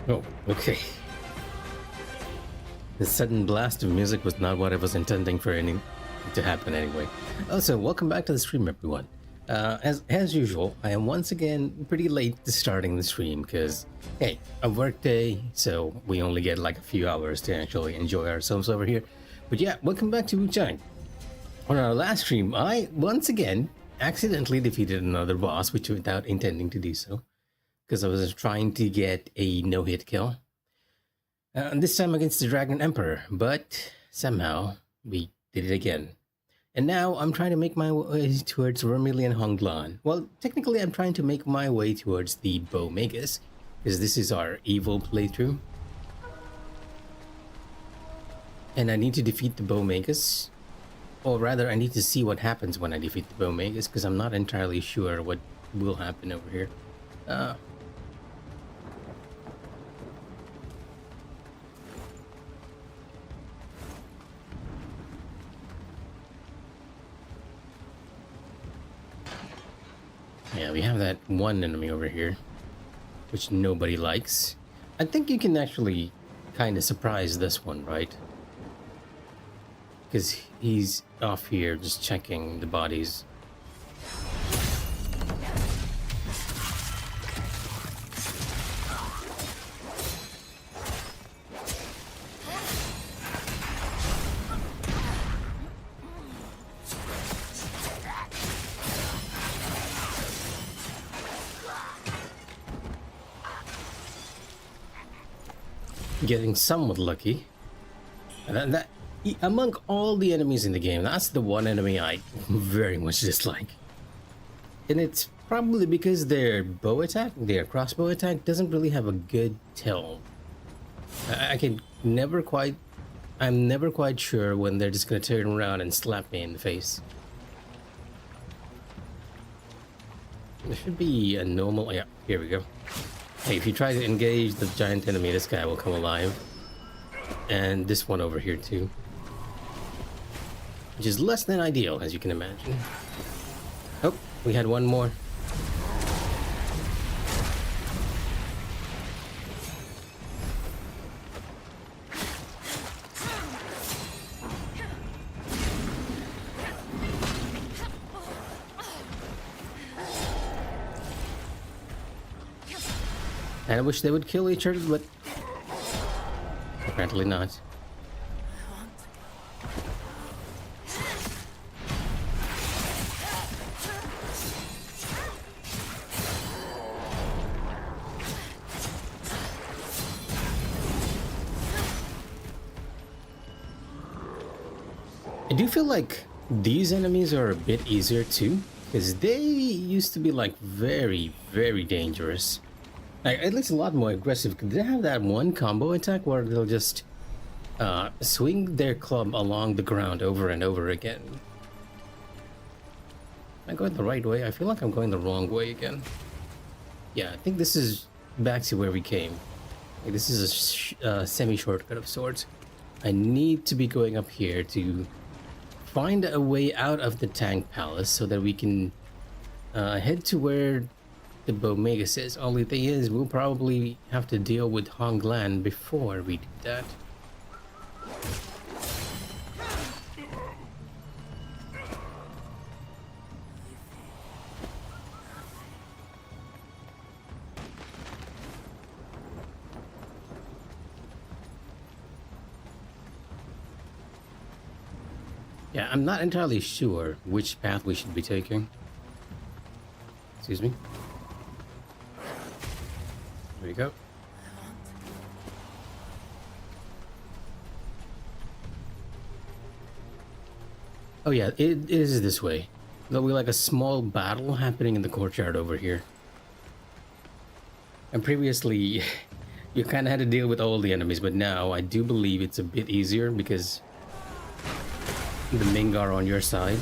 Oh, okay. The sudden blast of music was not what I was intending for any to happen anyway. Also, welcome back to the stream, everyone. As usual, I am once again pretty late to starting the stream because, hey, a work day, so we only get like a few hours to actually enjoy ourselves over here. But yeah, welcome back to Wuchang. On our last stream, I once again accidentally defeated another boss, which without intending to do so, because I was trying to get a no-hit kill. This time against the Dragon Emperor, but somehow we did it again. And now I'm trying to make my way towards Vermilion Honglan. Well, technically I'm trying to make my way towards the Bow-Magus, because this is our evil playthrough. And I need to defeat the Bow-Magus. Or rather, I need to see what happens when I defeat the Bow-Magus, because I'm not entirely sure what will happen over here. Yeah, we have that one enemy over here, which nobody likes. I think you can actually kind of surprise this one, right? Because he's off here just checking the bodies. Getting somewhat lucky. And among all the enemies in the game, that's the one enemy I very much dislike. And it's probably because their bow attack, their crossbow attack, doesn't really have a good tilt. I'm never quite sure when they're just gonna turn around and slap me in the face. There should be a normal, yeah, here we go. Hey, if you try to engage the giant enemy, this guy will come alive. And this one over here too. Which is less than ideal, as you can imagine. Oh, we had one more. And I wish they would kill each other, but apparently not. I do feel like these enemies are a bit easier too, because they used to be like very, very dangerous. Like, at least a lot more aggressive. They have that one combo attack where they'll just swing their club along the ground over and over again. Am I going the right way? I feel like I'm going the wrong way again. Yeah, I think this is back to where we came. Like, this is a semi-shortcut of sorts. I need to be going up here to find a way out of the tank palace so that we can head to where the Bow-Magus is. Only thing is, we'll probably have to deal with Honglan before we do that. Yeah, I'm not entirely sure which path we should be taking. Excuse me. There we go. Oh yeah, it is this way. There'll be like a small battle happening in the courtyard over here. And previously, you kind of had to deal with all the enemies, but now I do believe it's a bit easier because the Ming are on your side.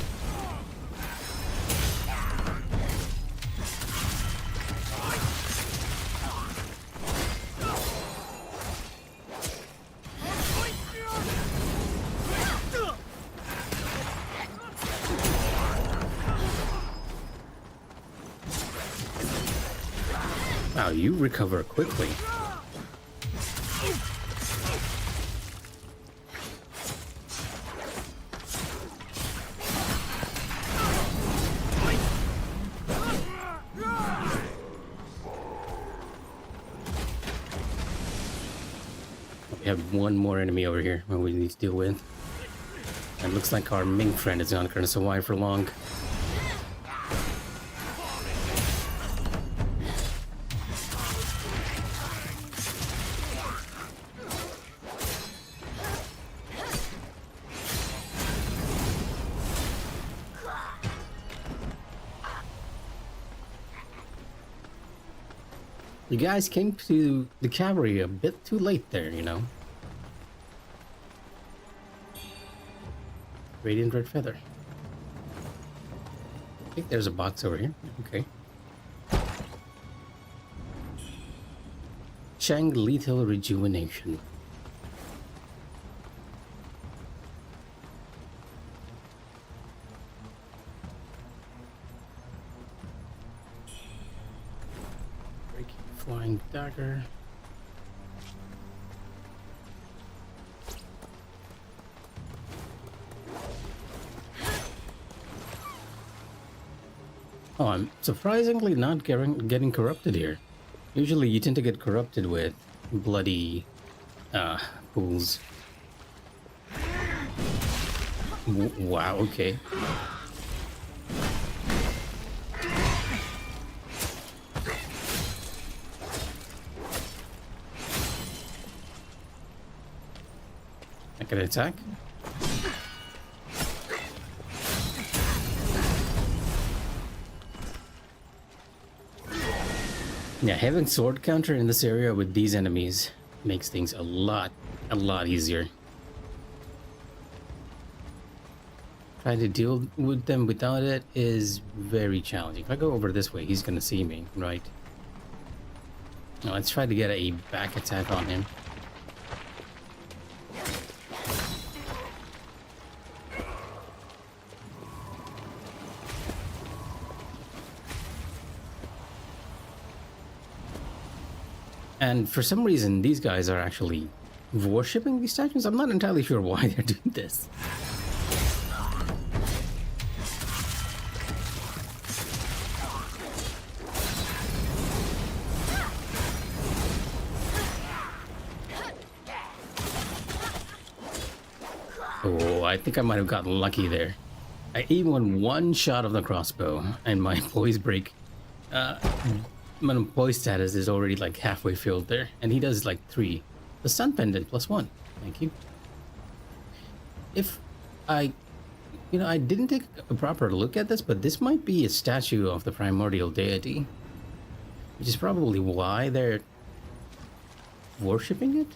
Wow, you recover quickly. We have one more enemy over here where we need to deal with. And looks like our Ming friend is not going to survive for long. You guys came to the cavalry a bit too late there, you know. Radiant red feather. I think there's a box over here. Okay. Chang lethal rejuvenation. Flying dagger. Oh, I'm surprisingly not getting corrupted here. Usually you tend to get corrupted with bloody pools. Wow, okay. I can attack. Yeah, having sword counter in this area with these enemies makes things a lot easier. Trying to deal with them without it is very challenging. If I go over this way, he's gonna see me, right? Now let's try to get a back attack on him. And for some reason, these guys are actually worshipping these statues. I'm not entirely sure why they're doing this. Oh, I think I might have gotten lucky there. I even won one shot of the crossbow, and my poise break. My poise status is already like halfway filled there, and he does like 3. The sun pendant +1. Thank you. If I didn't take a proper look at this, but this might be a statue of the primordial deity, which is probably why they're worshipping it.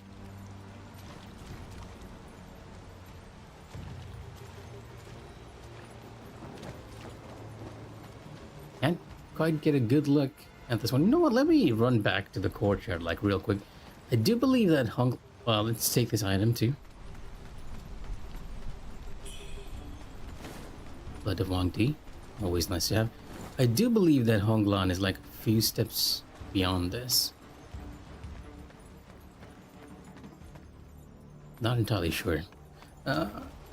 Can't quite get a good look at this one. You know what? Let me run back to the courtyard like real quick. I do believe that well, let's take this item too. Blood of Wang Di. Always nice to have. I do believe that Honglan is like a few steps beyond this. Not entirely sure.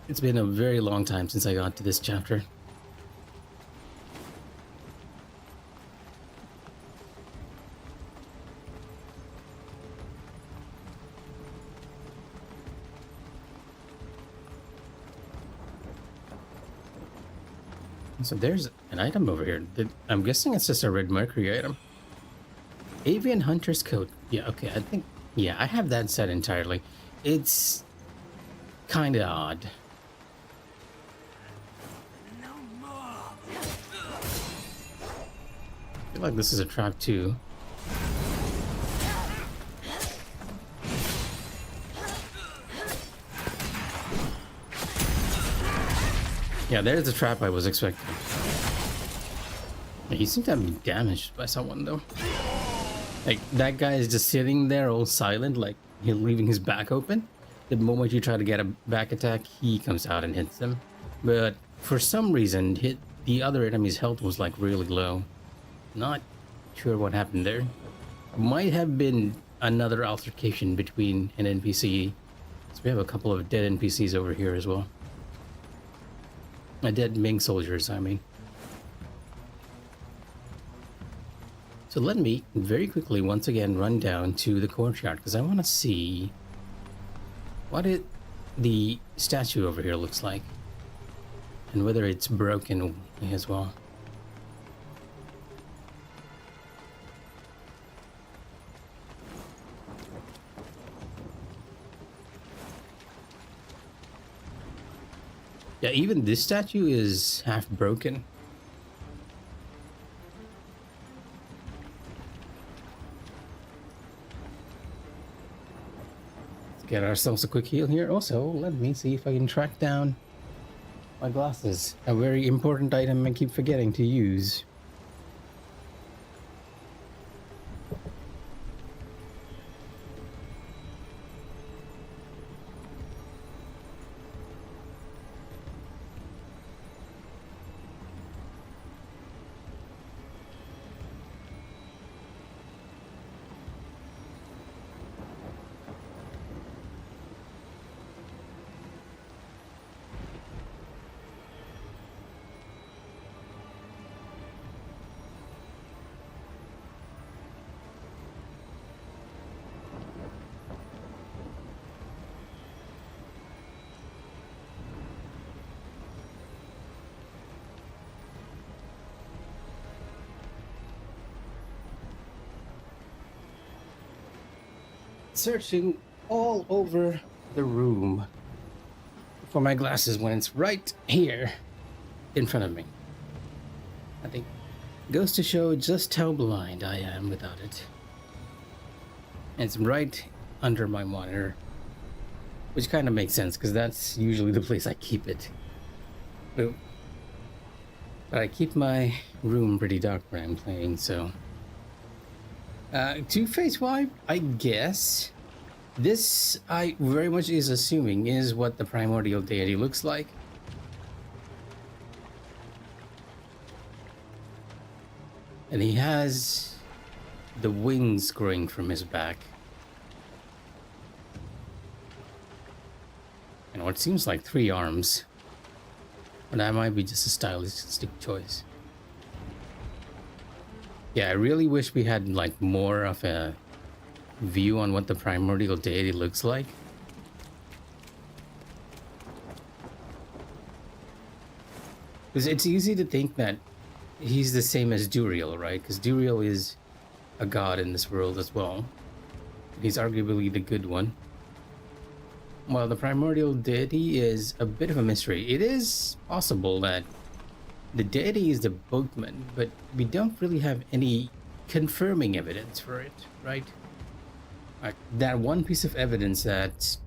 It's been a very long time since I got to this chapter. So there's an item over here. I'm guessing it's just a red mercury item. Avian Hunter's Coat. Yeah, okay, I think... Yeah, I have that set entirely. It's kind of odd. I feel like this is a trap too. Yeah, there's the trap I was expecting. Yeah, he seemed to have been damaged by someone though. Like, that guy is just sitting there all silent, like he's leaving his back open. The moment you try to get a back attack, he comes out and hits them. But for some reason, the other enemy's health was like really low. Not sure what happened there. Might have been another altercation between an NPC. So we have a couple of dead NPCs over here as well. Dead Ming soldiers, I mean. So let me very quickly once again run down to the courtyard because I want to see what it the statue over here looks like, and whether it's broken as well. Yeah, even this statue is half broken. Let's get ourselves a quick heal here. Also, let me see if I can track down my glasses. A very important item I keep forgetting to use. Searching all over the room for my glasses when it's right here in front of me. I think goes to show just how blind I am without it. It's right under my monitor, which kind of makes sense because that's usually the place I keep it. But I keep my room pretty dark when I'm playing, so Two-Face vibe, I guess. This, I very much is assuming, is what the primordial deity looks like. And he has the wings growing from his back. And what seems like 3 arms. But that might be just a stylistic choice. Yeah, I really wish we had like more of a view on what the primordial deity looks like. Because it's easy to think that he's the same as Duriel, right? Because Duriel is a god in this world as well. He's arguably the good one. While the primordial deity is a bit of a mystery. It is possible that the deity is the boatman, but we don't really have any confirming evidence for it, right? Like that one piece of evidence that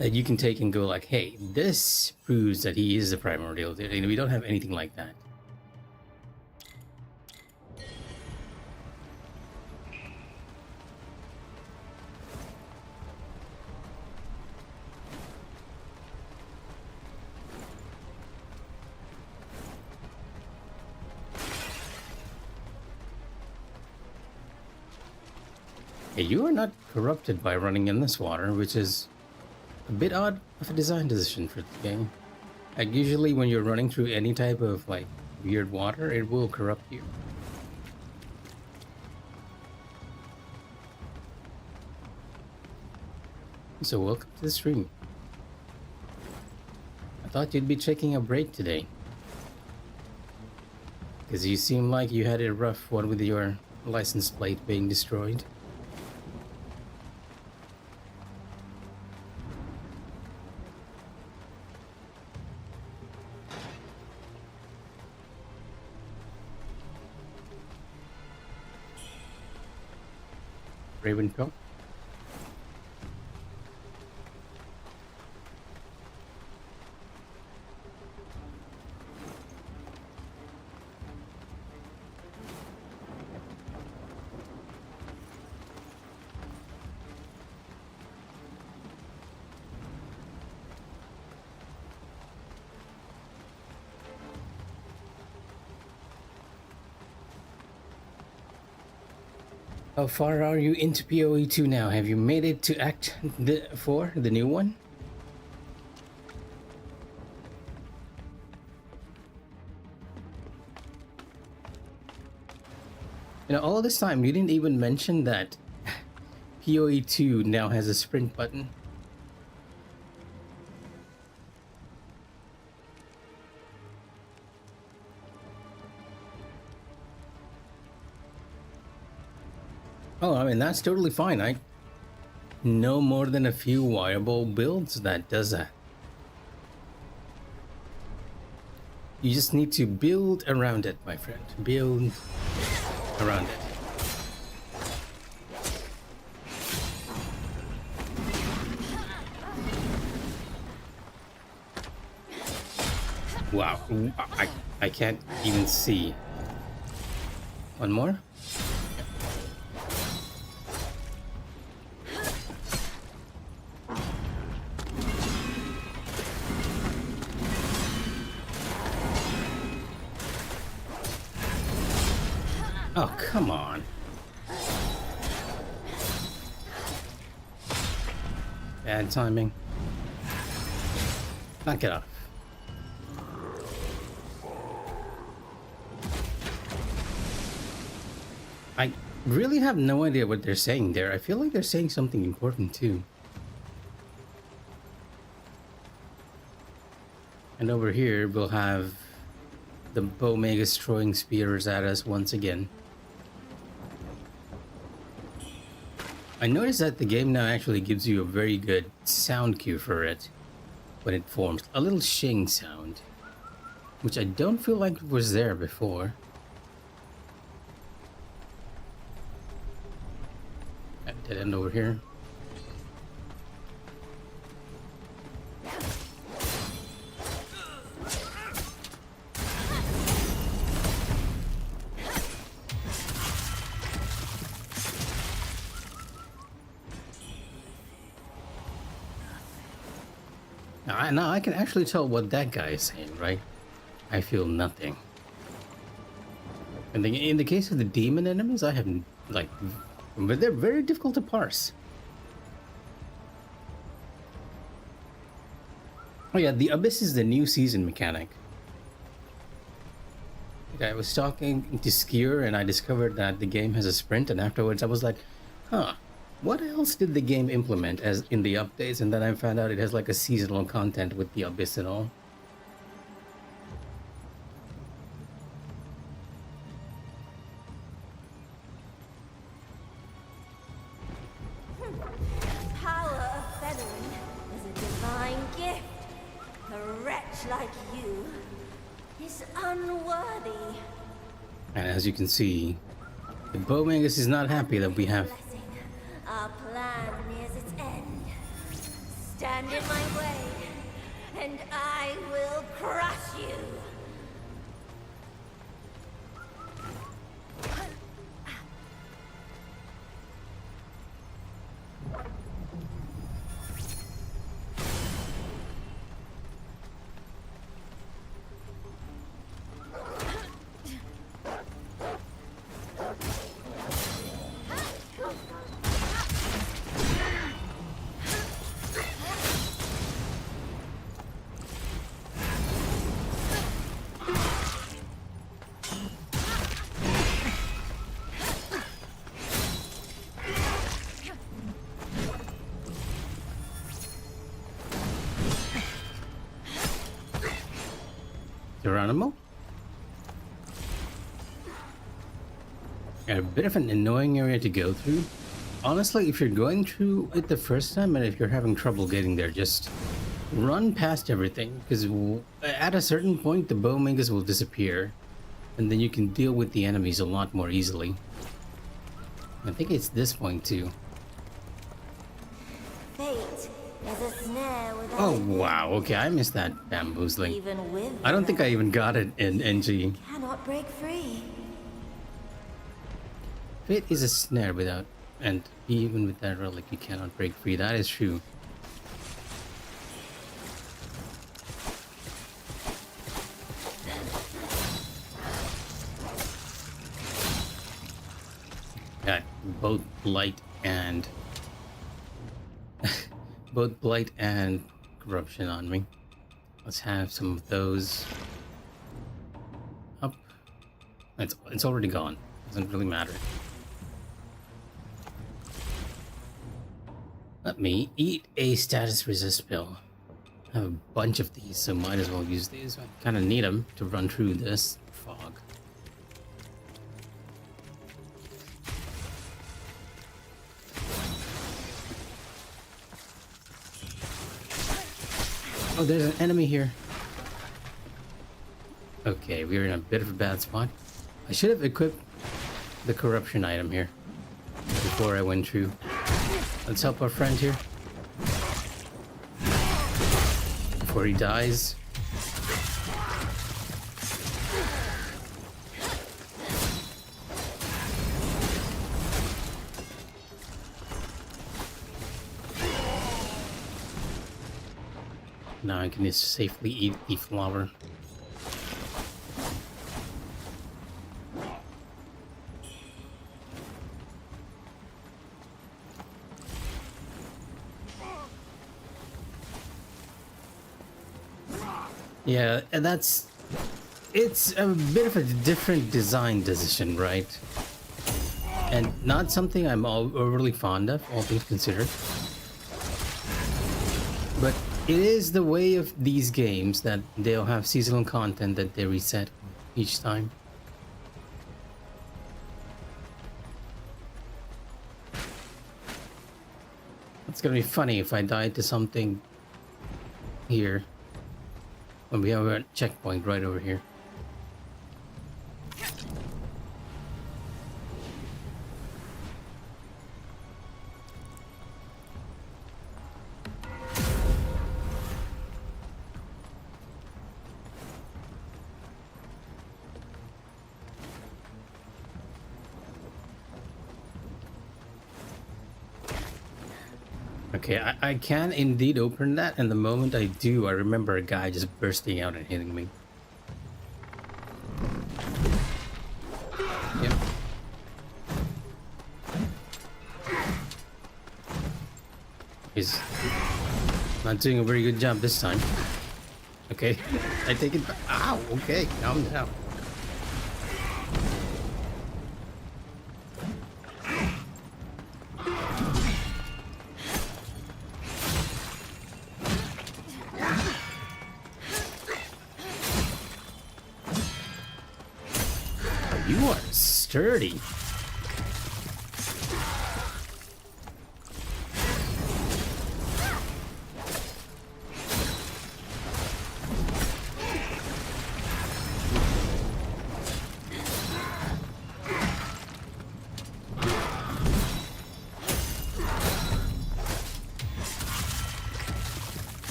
you can take and go like, hey, this proves that he is the primordial deity. We don't have anything like that. Hey, you are not corrupted by running in this water, which is a bit odd of a design decision for the game. Like usually when you're running through any type of like weird water, it will corrupt you. So welcome to the stream. I thought you'd be taking a break today. Because you seem like you had a rough one with your license plate being destroyed. Ravencoat. How far are you into PoE 2 now? Have you made it to Act 4, the new one? You know, all this time you didn't even mention that PoE 2 now has a sprint button. Oh, I mean, that's totally fine. I know more than a few viable builds that does that. You just need to build around it, my friend. Build around it. Wow, I can't even see. One more? Oh, come on. Bad timing. Knock it off. I really have no idea what they're saying there. I feel like they're saying something important too. And over here, we'll have the Bomegas throwing spears at us once again. I noticed that the game now actually gives you a very good sound cue for it when it forms. A little shing sound, which I don't feel like was there before. Dead end over here. Now I can actually tell what that guy is saying, right? I feel nothing. And in the case of the demon enemies, I have like, but they're very difficult to parse. Oh yeah, the Abyss is the new season mechanic. Like, I was talking to Skier and I discovered that the game has a sprint, and afterwards I was like, huh, what else did the game implement as in the updates? And then I found out it has like a seasonal content with the Abyss and all. Power of feathering is a divine gift. A wretch like you is unworthy. And as you can see, the Bomegas is not happy that we have... Blessing. Our plan nears its end. Stand in my way, and I will crush you. Geronimo? A bit of an annoying area to go through. Honestly, if you're going through it the first time and if you're having trouble getting there, just run past everything, because at a certain point the Bomegas will disappear and then you can deal with the enemies a lot more easily. I think it's this point too. Fate is a snare without Oh wow, okay, I missed that bamboozling. even with I don't think I even got it in NG. cannot break free. Fate is a snare without, and even with that relic you cannot break free. That is true. Got both blight and both blight and corruption on me. Let's have some of those up. It's already gone. Doesn't really matter. Let me eat a status resist pill. I have a bunch of these, so might as well use these. I kind of need them to run through this fog. Oh, there's an enemy here. Okay, we're in a bit of a bad spot. I should have equipped the corruption item here before I went through. Let's help our friend here before he dies. Now I can just safely eat the flower. Yeah, and it's a bit of a different design decision, right? And not something I'm overly fond of, all things considered. But it is the way of these games that they'll have seasonal content that they reset each time. It's gonna be funny if I die to something here when we have a checkpoint right over here. Okay, I can indeed open that, and the moment I do, I remember a guy just bursting out and hitting me. Yep. He's not doing a very good job this time. Okay, I take it back. Ow, okay, calm down. You are sturdy.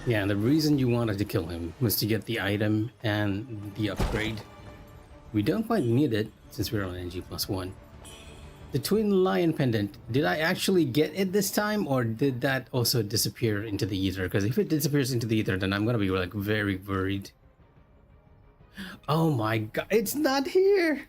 Yeah, and the reason you wanted to kill him was to get the item and the upgrade. We don't quite need it since we're on NG+1. The Twin Lion Pendant, did I actually get it this time, or did that also disappear into the ether? Because if it disappears into the ether, then I'm gonna be like very worried. Oh my god, it's not here!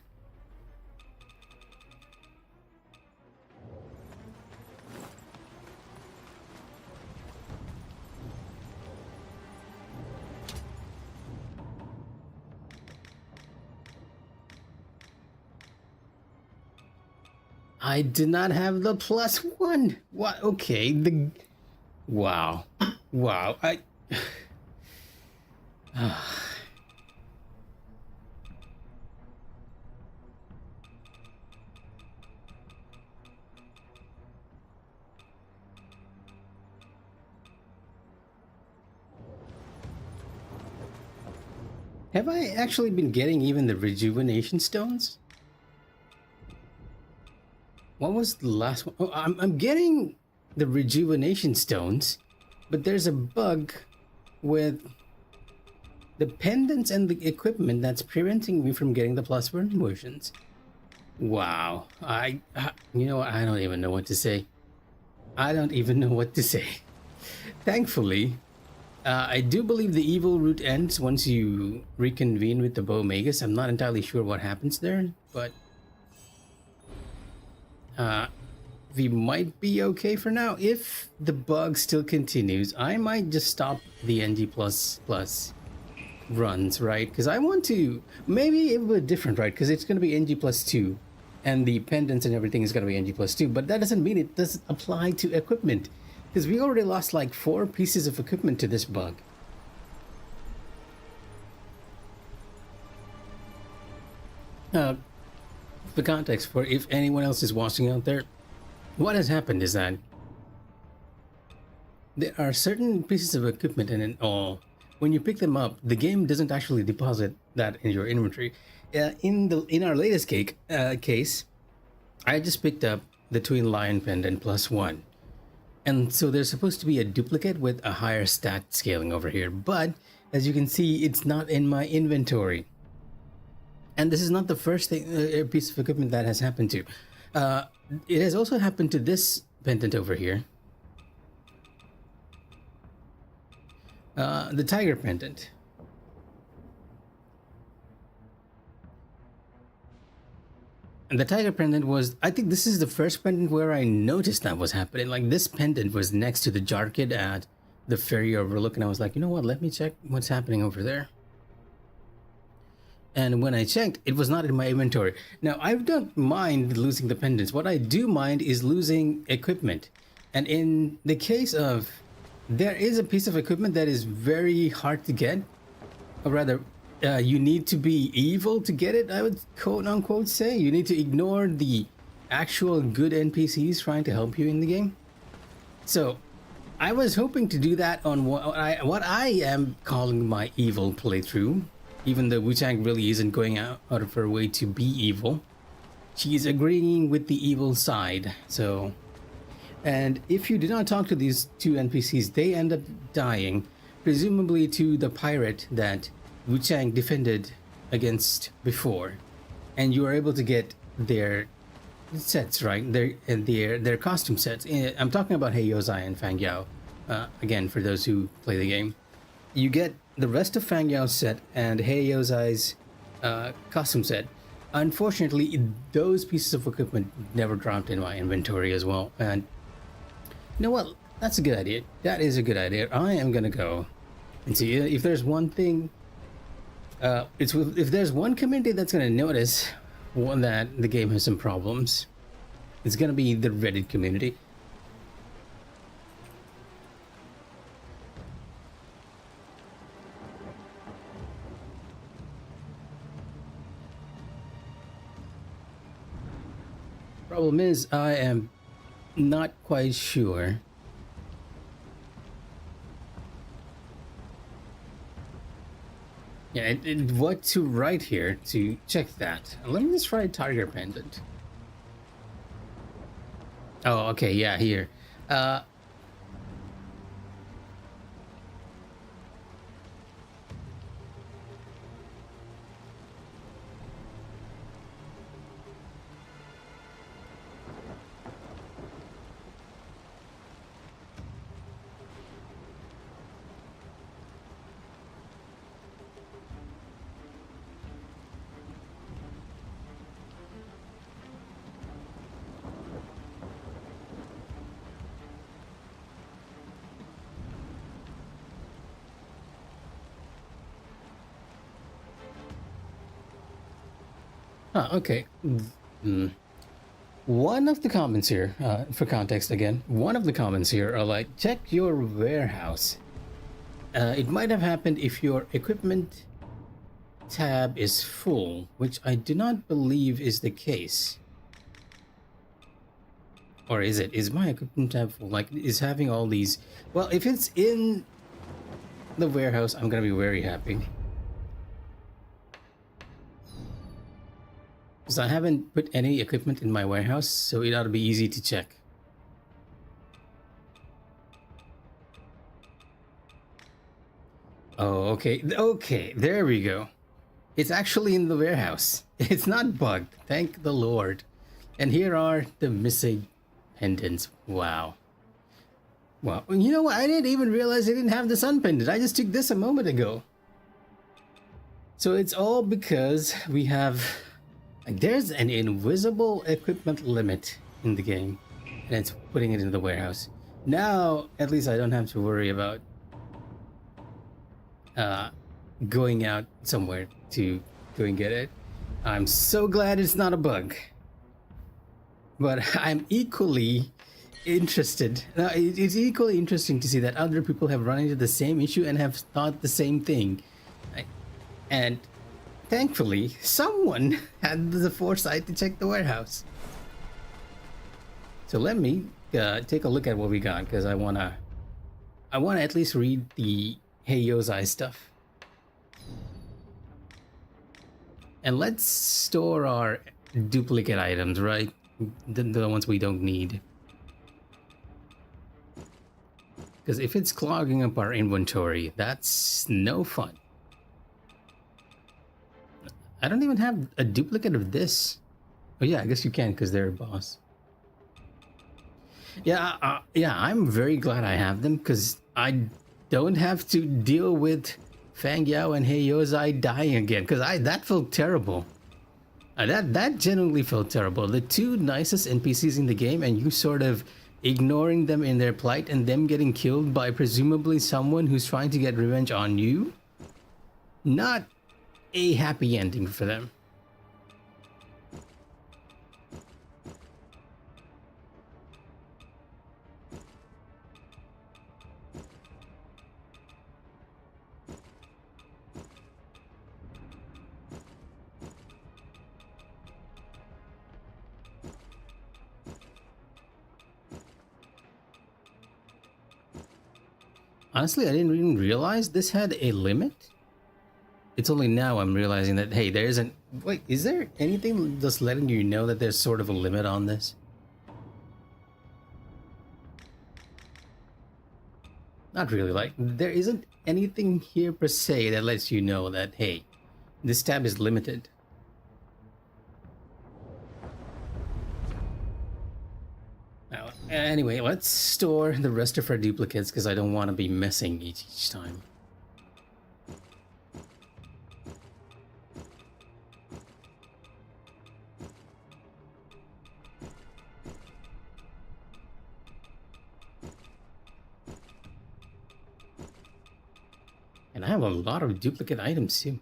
I did not have the +1. What? Okay. Wow. Wow. Have I actually been getting even the rejuvenation stones? What was the last one? Oh, I'm getting the rejuvenation stones, but there's a bug with the pendants and the equipment that's preventing me from getting the +1 versions. Wow. You know what? I don't even know what to say. I don't even know what to say. Thankfully, I do believe the evil route ends once you reconvene with the Bow-Magus. I'm not entirely sure what happens there, but we might be okay for now. If the bug still continues, I might just stop the NG++ runs, right? Because I want to, maybe it will be different, right? Because it's going to be NG+2 and the pendants and everything is going to be NG+2, but that doesn't mean it doesn't apply to equipment, because we already lost like 4 pieces of equipment to this bug. The context for if anyone else is watching out there, what has happened is that there are certain pieces of equipment, and in all, when you pick them up, the game doesn't actually deposit that in your inventory. In our latest case, I just picked up the Twin Lion Pendant +1. And so there's supposed to be a duplicate with a higher stat scaling over here. But as you can see, it's not in my inventory. And this is not the first piece of equipment that has happened to. It has also happened to this pendant over here. The Tiger Pendant. And the Tiger Pendant was, I think this is the first pendant where I noticed that was happening. Like, this pendant was next to the jar kid at the ferry overlook, and I was like, you know what, let me check what's happening over there. And when I checked, it was not in my inventory. Now, I don't mind losing the pendants. What I do mind is losing equipment. And in the case of, there is a piece of equipment that is very hard to get, or rather, you need to be evil to get it, I would quote unquote say. You need to ignore the actual good NPCs trying to help you in the game. So I was hoping to do that on what I am calling my evil playthrough, even though Wu-Tang really isn't going out of her way to be evil. She's agreeing with the evil side. So, and if you do not talk to these two NPCs, they end up dying, presumably to the pirate that Wu-Tang defended against before, and you are able to get their sets, right? Their costume sets. I'm talking about Heiyozai and Fang Yao. Again, for those who play the game, you get the rest of Fang Yao's set and Heiyozai's costume set. Unfortunately, those pieces of equipment never dropped in my inventory as well. And you know what? That's a good idea. That is a good idea. I am gonna go and see if there's one thing. If there's one community that's gonna notice that the game has some problems, it's gonna be the Reddit community. Problem is, I am not quite sure. Yeah, what to write here to check that. Let me just try Tiger Pendant. Oh, okay, yeah, here. Okay. One of the comments here, for context again, one of the comments here are like, check your warehouse. It might have happened if your equipment tab is full, which I do not believe is the case. Or is it? Is my equipment tab full? Like, is having all these... Well, if it's in the warehouse, I'm gonna be very happy. Because I haven't put any equipment in my warehouse, so it ought to be easy to check. Oh, okay. Okay, there we go. It's actually in the warehouse. It's not bugged. Thank the Lord. And here are the missing pendants. Wow. Wow. You know what? I didn't even realize I didn't have the sun pendant. I just took this a moment ago. So it's all because we have... Like, there's an invisible equipment limit in the game, and it's putting it in the warehouse. Now, at least I don't have to worry about going out somewhere to go and get it. I'm so glad it's not a bug. But I'm equally interested. It's equally interesting to see that other people have run into the same issue and have thought the same thing. And thankfully, someone had the foresight to check the warehouse. So let me take a look at what we got, because I want to I want to at least read the Hey Yozai stuff. And let's store our duplicate items, right? The ones we don't need. Because if it's clogging up our inventory, that's no fun. I don't even have a duplicate of this. Oh yeah, I guess you can because they're a boss. Yeah, yeah, I'm very glad I have them because I don't have to deal with Fang Yao and Hey Yozai dying again because that felt terrible. That genuinely felt terrible. The two nicest NPCs in the game and you sort of ignoring them in their plight and them getting killed by presumably someone who's trying to get revenge on you. Not a happy ending for them. Honestly, I didn't even realize this had a limit. It's only now I'm realizing that, hey, there isn't... Wait, is there anything just letting you know that there's sort of a limit on this? Not really, like, there isn't anything here per se that lets you know that, hey, this tab is limited. Now, anyway, let's store the rest of our duplicates because I don't want to be messing each time. And I have a lot of duplicate items too.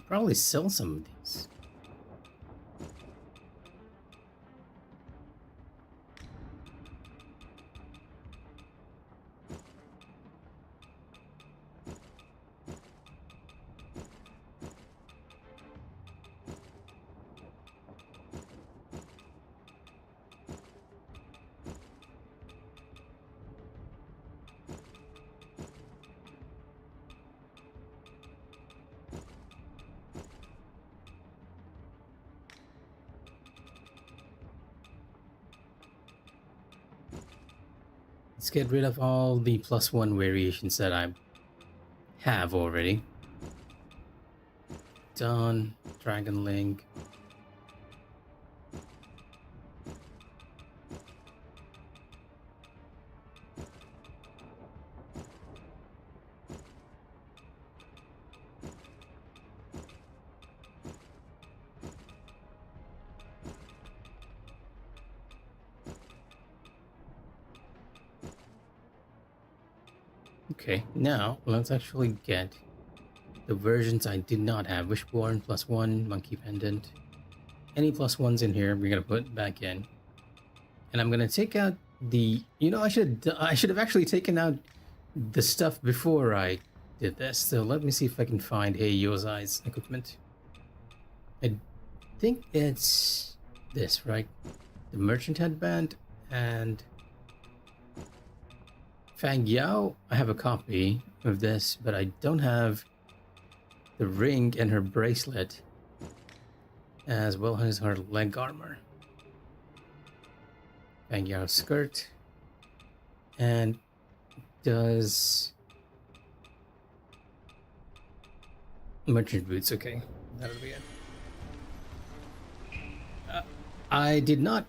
Probably sell some of these. Let's get rid of all the +1 variations that I have already. Done. Dragon Link. Okay, now let's actually get the versions I did not have. Wishborn +1, Monkey Pendant. Any +1s in here, we're gonna put back in. And I'm gonna take out the... You know, I should have actually taken out the stuff before I did this. So let me see if I can find Hey Yozai's equipment. I think it's this, right? The Merchant Headband and... Fang Yao, I have a copy of this, but I don't have the ring and her bracelet, as well as her leg armor. Fang Yao's skirt, and does merchant boots. Okay, that'll be it. I did not.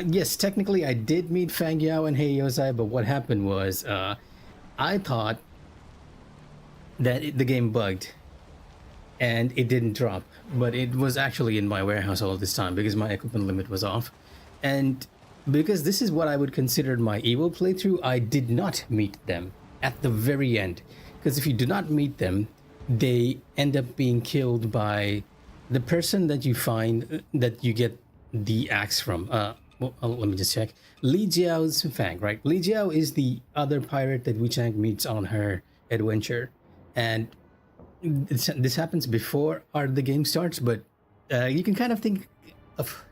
Yes, technically I did meet Fang Yao and Hey Yozai, but what happened was I thought that the game bugged and it didn't drop, but it was actually in my warehouse all this time because my equipment limit was off. And because this is what I would consider my evil playthrough, I did not meet them at the very end. Because if you do not meet them, they end up being killed by the person that you find, that you get the axe from. Well, let me just check. Li Jiao's Fang, right? Li Jiao is the other pirate that Wu Chang meets on her adventure. And this happens before the game starts, but you can kind of think of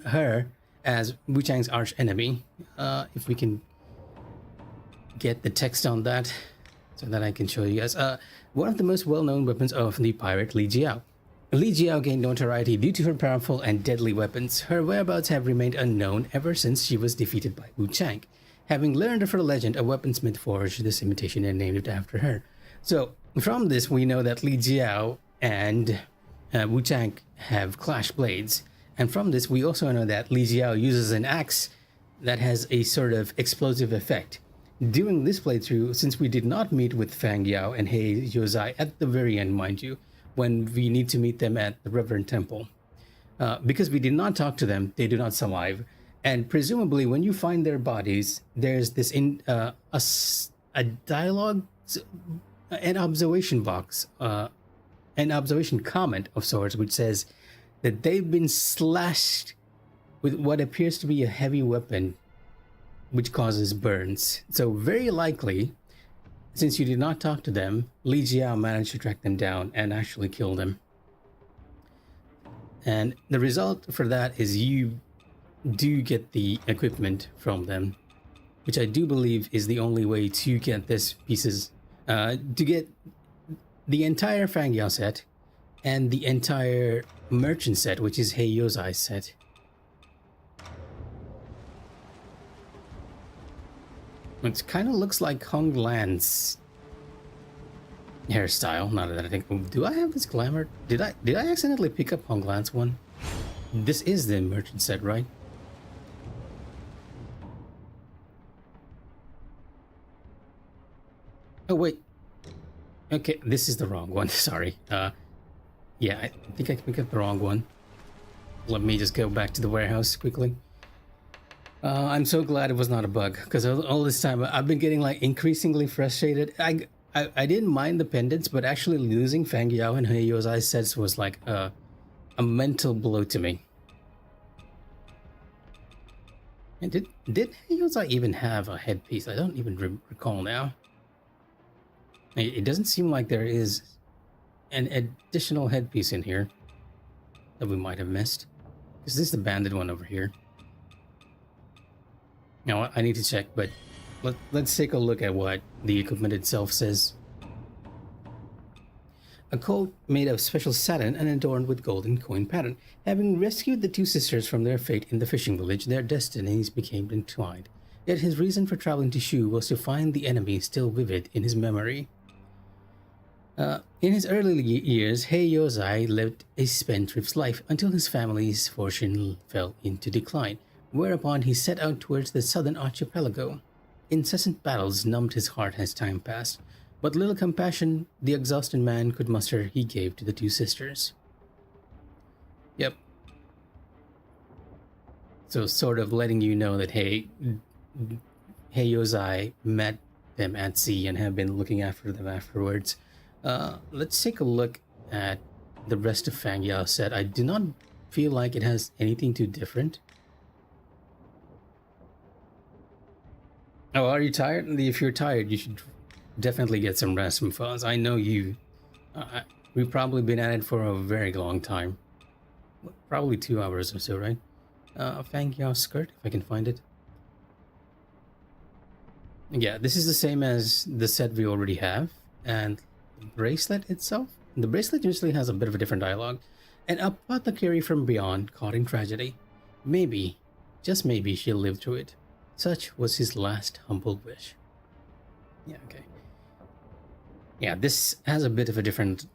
her as Wu Chang's arch enemy. If we can get the text on that so that I can show you guys. One of the most well-known weapons of the pirate Li Jiao. Li Jiao gained notoriety due to her powerful and deadly weapons. Her whereabouts have remained unknown ever since she was defeated by Wu Chang. Having learned of her legend, a weaponsmith forged this imitation and named it after her. So, from this, we know that Li Jiao and Wu Chang have clash blades. And from this, we also know that Li Jiao uses an axe that has a sort of explosive effect. During this playthrough, since we did not meet with Fang Yao and Hei Yozai at the very end, mind you, when we need to meet them at the Reverend Temple, because we did not talk to them, they do not survive. And presumably, when you find their bodies, there's this a dialogue, an observation box, an observation comment of sorts, which says that they've been slashed with what appears to be a heavy weapon, which causes burns. So very likely, since you did not talk to them, Li Jiao managed to track them down and actually kill them. And the result for that is you do get the equipment from them, which I do believe is the only way to get this pieces, to get the entire Fang Yao set and the entire merchant set, which is Hei Yozai's set. It kind of looks like Honglan's hairstyle. Now that I think, do I have this glamour? Did I accidentally pick up Honglan's one? This is the merchant set, right? Oh wait. Okay, this is the wrong one. Sorry. Yeah, I think I picked up the wrong one. Let me just go back to the warehouse quickly. I'm so glad it was not a bug, because all this time I've been getting like increasingly frustrated. I didn't mind the pendants, but actually losing Fang Yao and Hei Yozai's sets was like a mental blow to me. And did Hei Yozai even have a headpiece? I don't even recall now. It doesn't seem like there is an additional headpiece in here that we might have missed. Is this the banded one over here? Now, I need to check, but let's take a look at what the equipment itself says. A coat made of special satin and adorned with golden coin pattern. Having rescued the two sisters from their fate in the fishing village, their destinies became entwined. Yet his reason for traveling to Shu was to find the enemy still vivid in his memory. In his early years, Hei Yozai lived a spendthrift's life until his family's fortune fell into decline, whereupon he set out towards the southern archipelago. Incessant battles numbed his heart as time passed, but little compassion the exhausted man could muster he gave to the two sisters. Yep. So sort of letting you know that Hei Yozai met them at sea and have been looking after them afterwards. Let's take a look at the rest of Fang Yao's set. I do not feel like it has anything too different. Oh, are you tired? If you're tired, you should definitely get some rest, Mikh'a. I know you. We've probably been at it for a very long time. Probably 2 hours or so, right? Fang Yao's skirt, if I can find it. Yeah, this is the same as the set we already have. And the bracelet itself? The bracelet usually has a bit of a different dialogue. An apothecary from beyond caught in tragedy. Maybe, just maybe, she'll live through it. Such was his last humble wish. Yeah, okay. Yeah, this has a bit of a different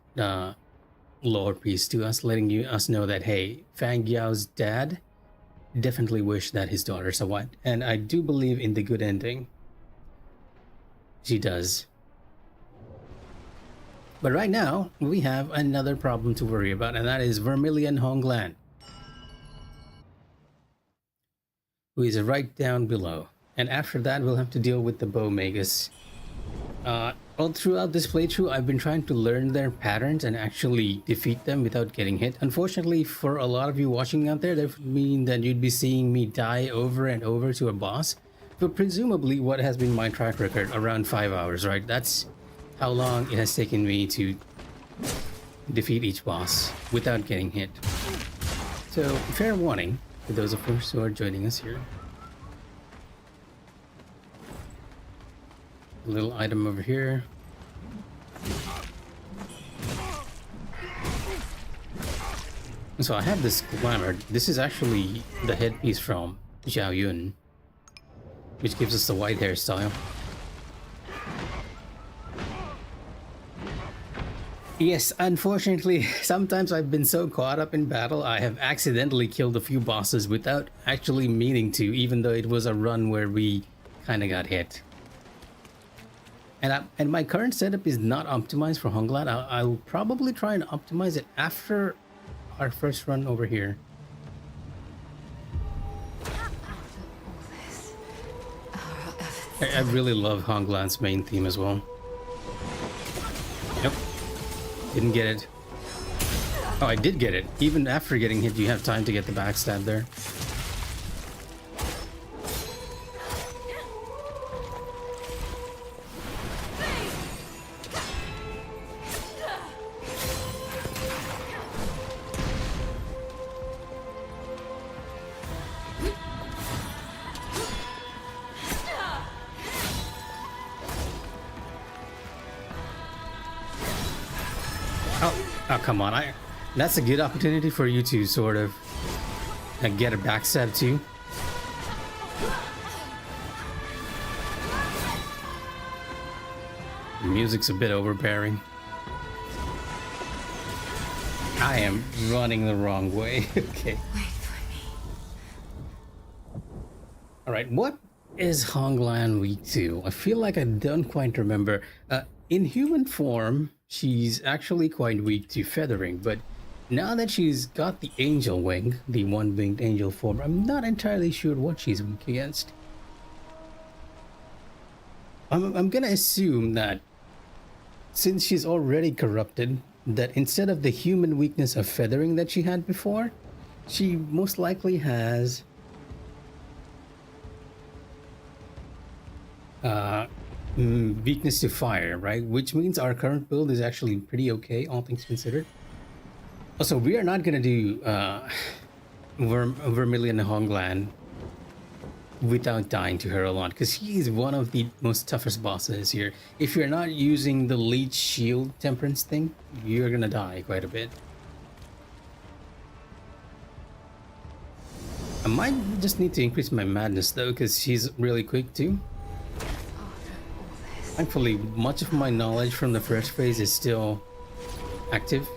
lore piece to us, letting us know that, hey, Fang Yao's dad definitely wished that his daughter survived. And I do believe in the good ending. She does. But right now, we have another problem to worry about, and that is Vermilion Honglan, who is right down below. And after that, we'll have to deal with the Bow Magus. All throughout this playthrough, I've been trying to learn their patterns and actually defeat them without getting hit. Unfortunately, for a lot of you watching out there, that would mean that you'd be seeing me die over and over to a boss. But presumably, what has been my track record, around 5 hours, right? That's how long it has taken me to defeat each boss without getting hit. So, fair warning to those of us who are joining us here. A little item over here. So I have this glamour. This is actually the headpiece from Zhao Yun, which gives us the white hairstyle. Yes, unfortunately, sometimes I've been so caught up in battle, I have accidentally killed a few bosses without actually meaning to, even though it was a run where we kind of got hit. And my current setup is not optimized for Honglan. I'll probably try and optimize it after our first run over here. I really love Honglan's main theme as well. Yep. Didn't get it. Oh, I did get it. Even after getting hit, you have time to get the backstab there. Oh, come on. That's a good opportunity for you to sort of get a backstab too. The music's a bit overbearing. I am running the wrong way. Okay. Wait for me. Alright, what is Honglan weak to? I feel like I don't quite remember. In human form, she's actually quite weak to feathering, but now that she's got the angel wing, the one-winged angel form, I'm not entirely sure what she's weak against. I'm gonna assume that since she's already corrupted, that instead of the human weakness of feathering that she had before, she most likely has weakness to fire, right? Which means our current build is actually pretty okay, all things considered. Also, we are not gonna do Vermilion Honglan without dying to her a lot, because she is one of the most toughest bosses here. If you're not using the leech shield temperance thing, you're gonna die quite a bit. I might just need to increase my madness though, because she's really quick too. Thankfully, much of my knowledge from the first phase is still active.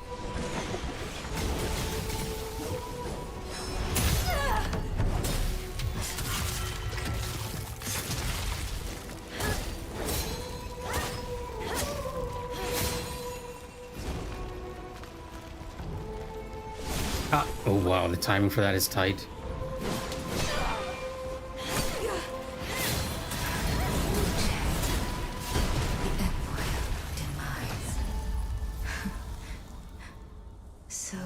Oh wow, the timing for that is tight. So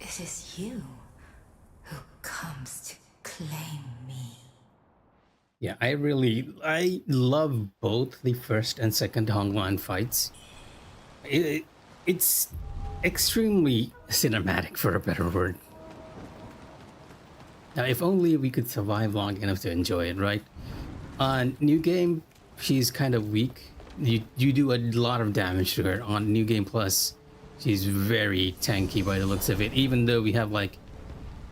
it is you who comes to claim me. Yeah, I love both the first and second Honglan fights. It's extremely cinematic, for a better word. Now, if only we could survive long enough to enjoy it, right? On New Game, she's kind of weak. You do a lot of damage to her. On New Game Plus, she's very tanky by the looks of it. Even though we have like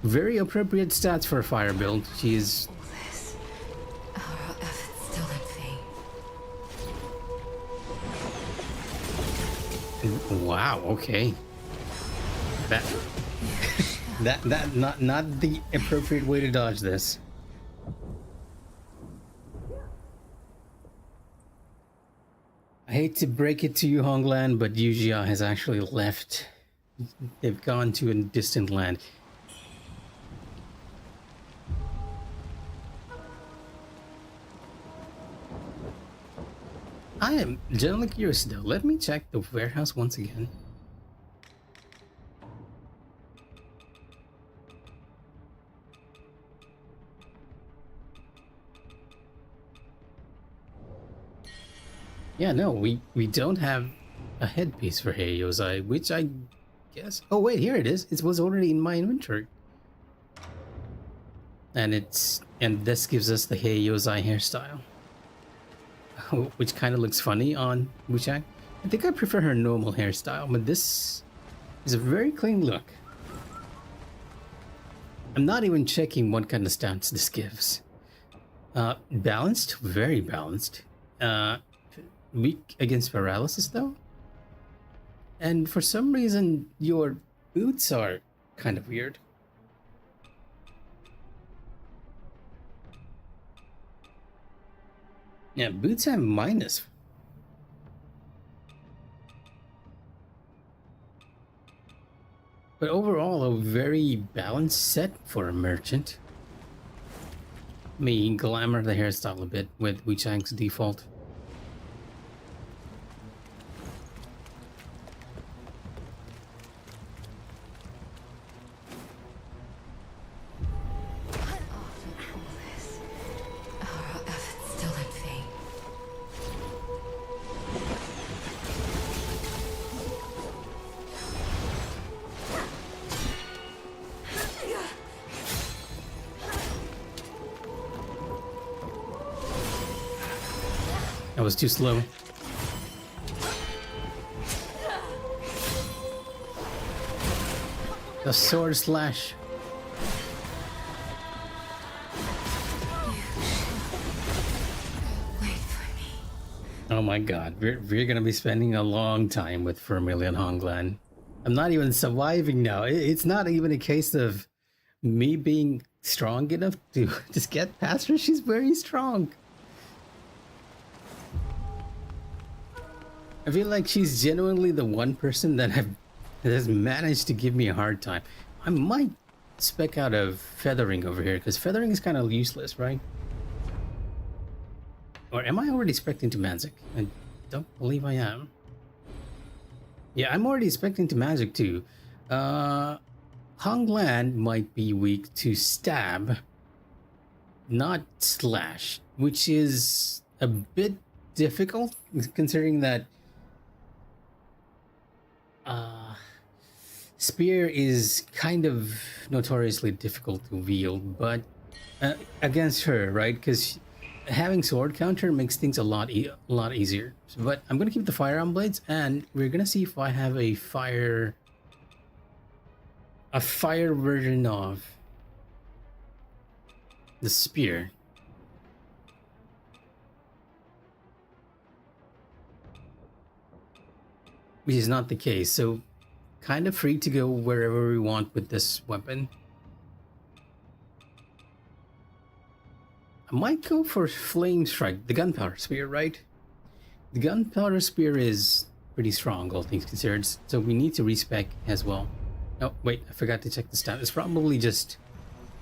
very appropriate stats for a fire build, she's Our efforts still in vain. wow. Okay, that not the appropriate way to dodge this. I hate to break it to you, Honglan, but Yujia has actually left. They've gone to a distant land. I am generally curious though. Let me check the warehouse once again. Yeah, no, we don't have a headpiece for Hey Yozai, which I guess... Oh wait, here it is. It was already in my inventory. And this gives us the Hey Yozai hairstyle. which kind of looks funny on Wuchang. I think I prefer her normal hairstyle, but this is a very clean look. I'm not even checking what kind of stats this gives. Balanced, very balanced. Weak against paralysis though. And for some reason, your boots are kind of weird. Yeah, boots have minus. But overall, a very balanced set for a merchant. Me glamour the hairstyle a bit with Wuchang's default. That was too slow. The sword slash. Oh my god, we're gonna be spending a long time with Vermilion Honglan. I'm not even surviving now. It's not even a case of me being strong enough to just get past her. She's very strong. I feel like she's genuinely the one person that has managed to give me a hard time. I might spec out of feathering over here, because feathering is kind of useless, right? Or am I already spec'ing to magic? I don't believe I am. Yeah, I'm already spec'ing to magic too. Honglan might be weak to stab, not slash, which is a bit difficult considering that spear is kind of notoriously difficult to wield, but against her, right? Because having sword counter makes things a lot easier. But I'm gonna keep the firearm blades, and we're gonna see if I have a fire version of the spear. Which is not the case, so kind of free to go wherever we want with this weapon. I might go for Flame Strike, the Gunpowder Spear, right? The Gunpowder Spear is pretty strong, all things considered, so we need to respec as well. Oh, wait, I forgot to check the stat. It's probably just...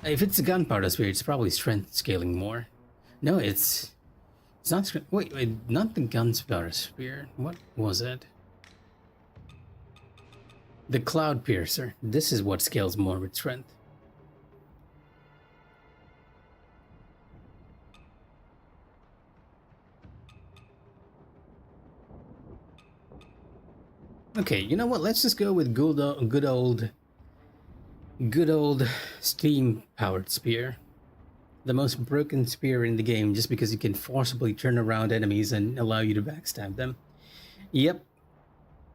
If it's a Gunpowder Spear, it's probably strength scaling more. No, it's not... Wait, not the Gunpowder Spear. What was it? The Cloud Piercer. This is what scales more with strength. Okay, you know what? Let's just go with good old steam-powered spear. The most broken spear in the game, just because you can forcibly turn around enemies and allow you to backstab them. Yep.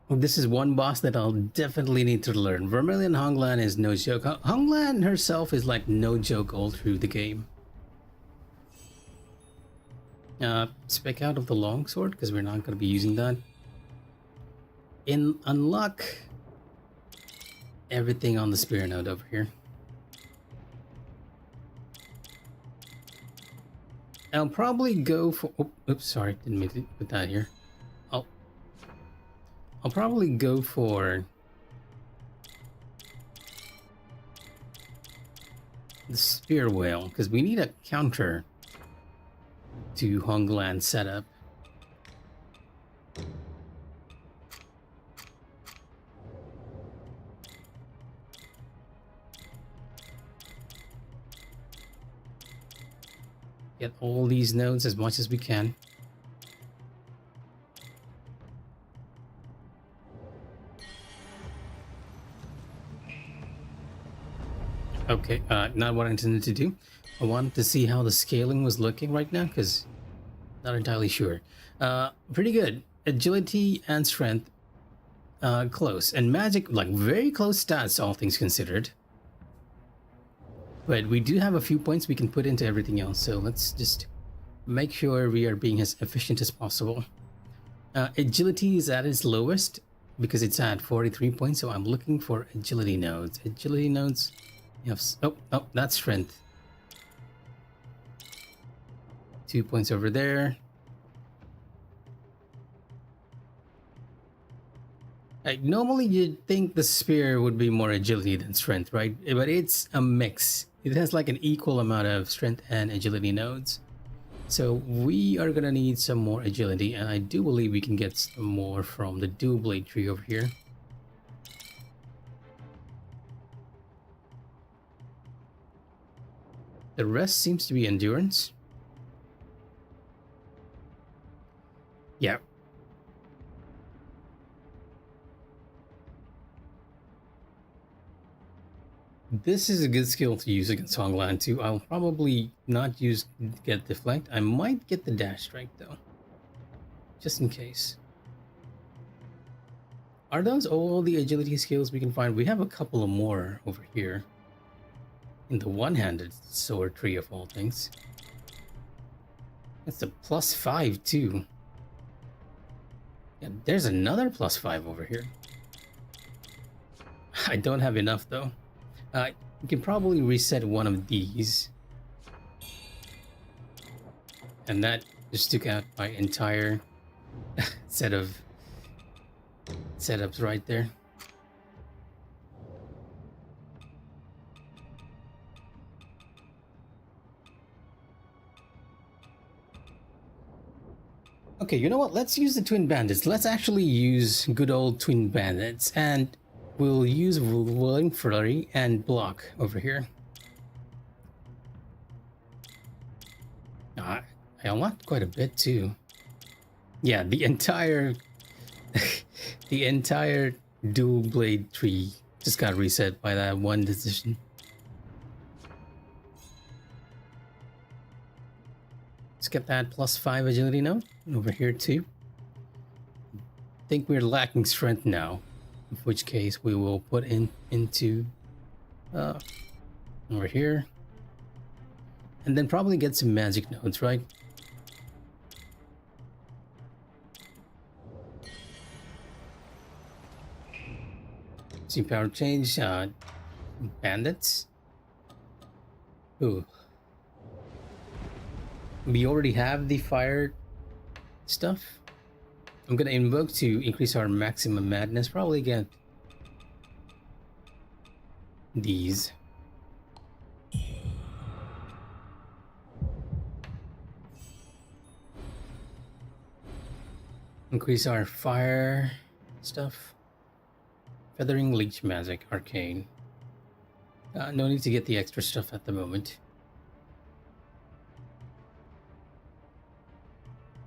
This is one boss that I'll definitely need to learn. Vermilion Honglan is no joke. Honglan herself is like no joke all through the game. Spec out of the longsword, because we're not going to be using that. Unlock everything on the spear node over here. I'll probably go for... oops, sorry, didn't mean to put that here. I'll probably go for the Spear Whale, because we need a counter to Honglan's setup. Get all these nodes as much as we can. Okay, not what I intended to do. I wanted to see how the scaling was looking right now, because Not entirely sure. Pretty good. Agility and strength, close. And magic, like very close stats, all things considered. But we do have a few points we can put into everything else, so let's just make sure we are being as efficient as possible. Agility is at its lowest because it's at 43 points, so I'm looking for agility nodes. Agility nodes, yes. Oh, that's strength. 2 points over there. Like, normally you'd think the spear would be more agility than strength, right? But it's a mix. It has like an equal amount of strength and agility nodes. So we are gonna need some more agility, and I do believe we can get some more from the dual blade tree over here. The rest seems to be endurance. Yeah. This is a good skill to use against Honglan too. I'll probably not use get deflect. I might get the dash strike though, just in case. Are those all the agility skills we can find? We have a couple of more over here in the one-handed sword tree of all things. That's a +5 too. Yeah, there's another +5 over here. I don't have enough though. You can probably reset one of these. And that just took out my entire set of setups right there. Okay, you know what? Let's use the Twin Bandits. Let's actually use good old Twin Bandits, and we'll use Whirling Flurry and block over here. I unlocked quite a bit too. Yeah, the entire the entire dual blade tree just got reset by that one decision. Let's get that +5 agility note over here too. I think we're lacking strength now, in which case we will put into over here, and then probably get some magic nodes, right? See, power change, bandits. Ooh. We already have the fire stuff. I'm gonna invoke to increase our maximum madness. Probably get these. Increase our fire stuff. Feathering, leech magic, arcane. No need to get the extra stuff at the moment.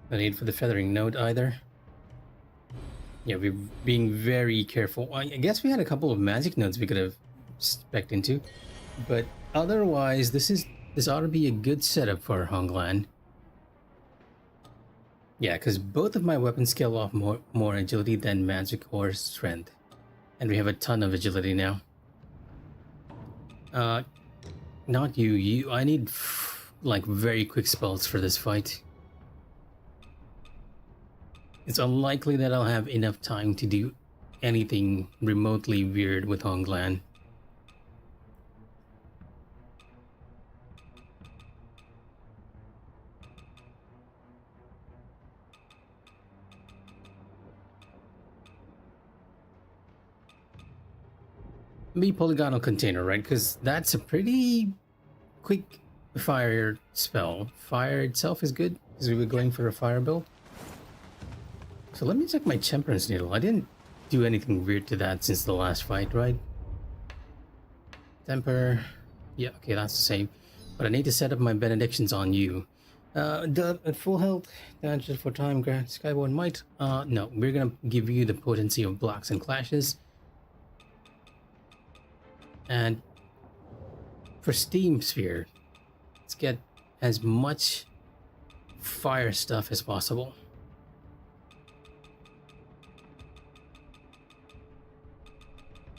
No need for the feathering node either. Yeah, we're being very careful. I guess we had a couple of magic nodes we could have spec'd into, but otherwise, this ought to be a good setup for Honglan. Yeah, because both of my weapons scale off more agility than magic or strength, and we have a ton of agility now. Not you. I need like very quick spells for this fight. It's unlikely that I'll have enough time to do anything remotely weird with Honglan. Be polygonal container, right? Because that's a pretty quick fire spell. Fire itself is good because we were going for a fire build. So let me check my Temperance Needle. I didn't do anything weird to that since the last fight, right? Temper. Yeah, okay, that's the same. But I need to set up my benedictions on you. At full health, damage for time, grant Skyborn Might. No, we're gonna give you the potency of blocks and clashes. And for Steam Sphere, let's get as much fire stuff as possible.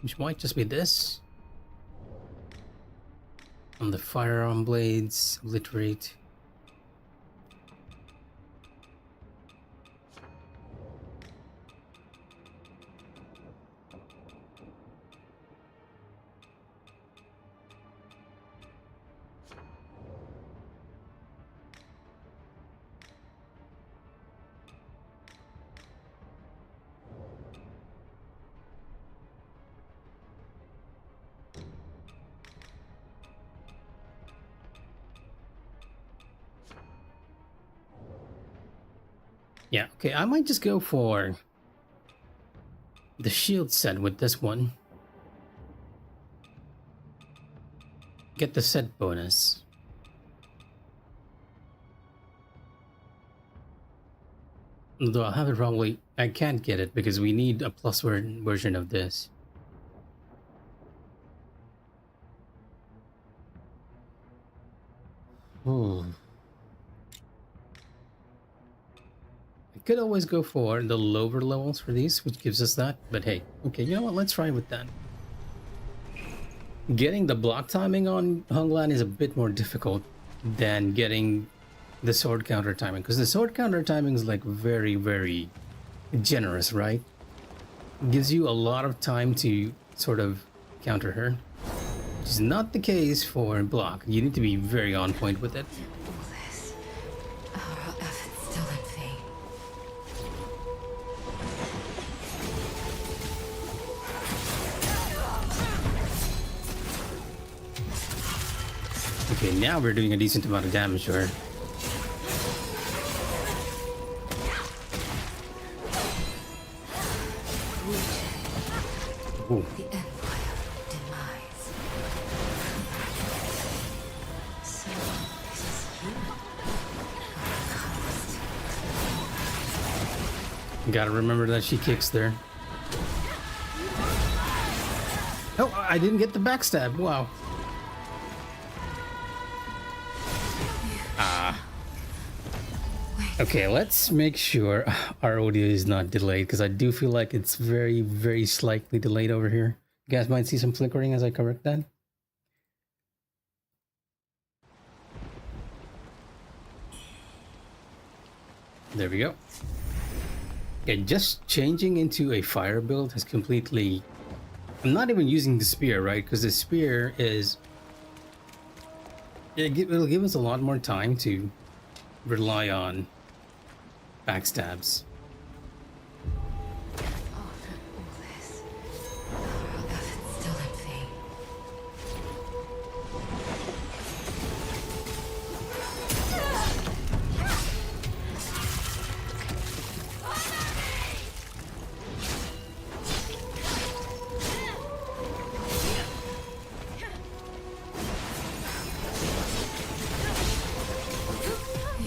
Which might just be this. On the firearm blades, obliterate. Yeah, okay, I might just go for the shield set with this one. Get the set bonus. Although I'll have it wrongly, I can't get it because we need a plus version of this. Ooh. Could always go for the lower levels for these, which gives us that, but hey, okay, you know what, let's try with that. Getting the block timing on Honglan is a bit more difficult than getting the sword counter timing, because the sword counter timing is like very, very generous, right? Gives you a lot of time to sort of counter her, which is not the case for block. You need to be very on point with it. Okay, now we're doing a decent amount of damage to her. Ooh. The Empire demise. So this is human. Gotta remember that she kicks there. Oh, I didn't get the backstab. Wow. Okay, let's make sure our audio is not delayed, because I do feel like it's very, very slightly delayed over here. You guys might see some flickering as I correct that. There we go. Okay, just changing into a fire build has completely... I'm not even using the spear, right? Because the spear is... It'll give us a lot more time to rely on backstabs.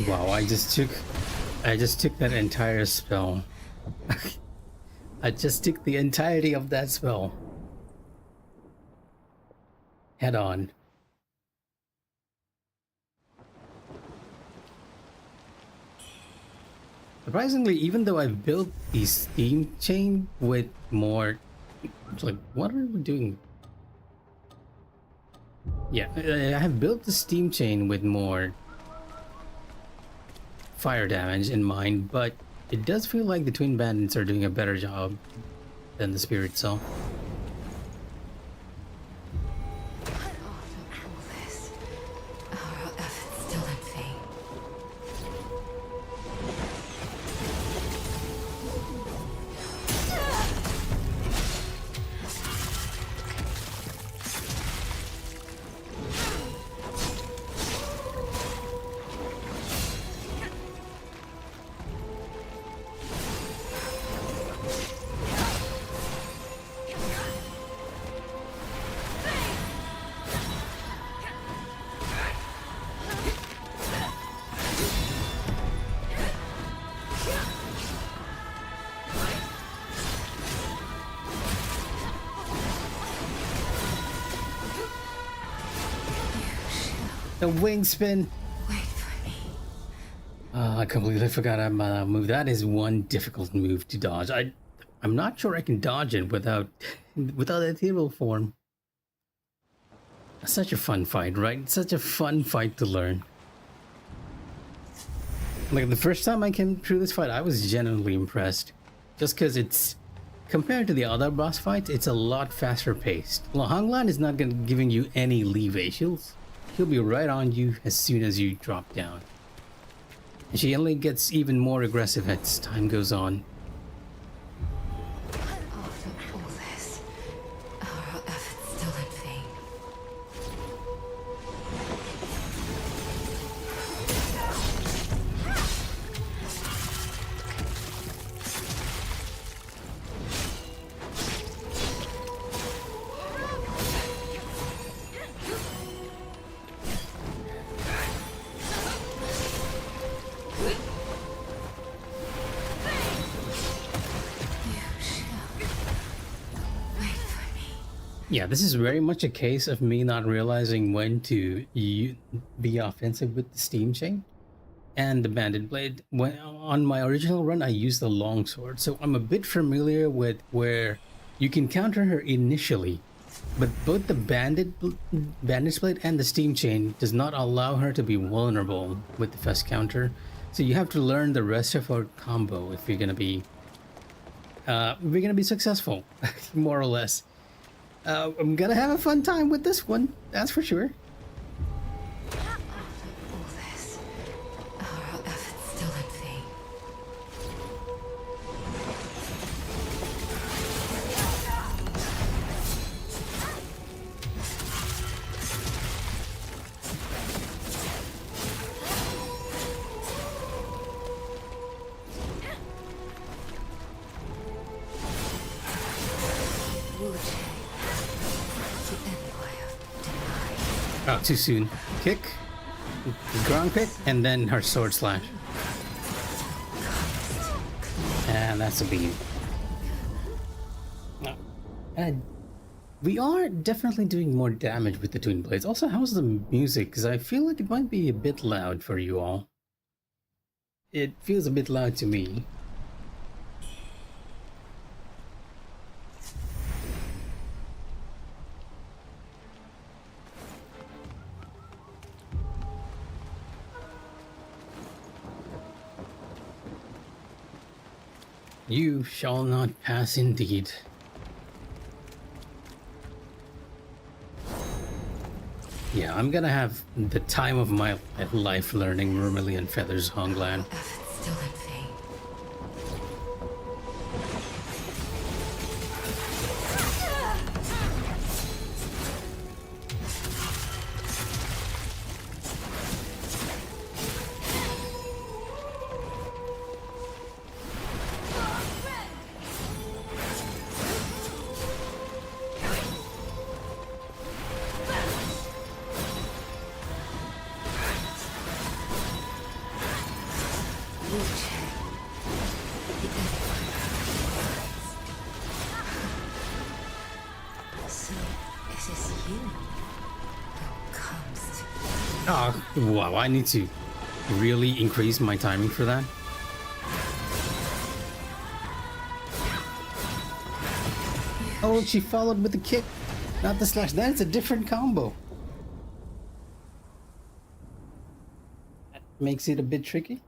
Wow, I just took that entire spell. I just took the entirety of that spell. Head on. Surprisingly, even though I've built the steam chain with more... Like, what are we doing? Yeah, I have built the steam chain with more fire damage in mind, but it does feel like the Twin Bandits are doing a better job than the spear itself. The wing spin. Wait for me. I completely forgot about that move. That is one difficult move to dodge. I'm not sure I can dodge it without without that table form. Such a fun fight, right? Such a fun fight to learn. Like the first time I came through this fight, I was genuinely impressed. Just because it's compared to the other boss fights, it's a lot faster paced. Well, Honglan is not giving you any leeway. She'll be right on you as soon as you drop down. And she only gets even more aggressive as time goes on. After all this, are our efforts still in vain? Yeah, this is very much a case of me not realizing when to be offensive with the steam chain and the bandit blade. When on my original run, I used the long sword, so I'm a bit familiar with where you can counter her initially, but both the bandit blade and the steam chain does not allow her to be vulnerable with the first counter. So you have to learn the rest of her combo if you're gonna be successful, more or less. I'm gonna have a fun time with this one, that's for sure. After all this, are our efforts still in vain? Oh, too soon. Kick, ground kick, and then her sword slash. And that's a beat. We are definitely doing more damage with the twin blades. Also, how's the music? Because I feel like it might be a bit loud for you all. It feels a bit loud to me. You shall not pass indeed. Yeah, I'm gonna have the time of my life learning Vermilion Feathers Honglan. Efforts still in vain. So, is this you who comes to... Oh, wow, I need to really increase my timing for that. Oh, she followed with the kick, not the slash. That's a different combo. That makes it a bit tricky.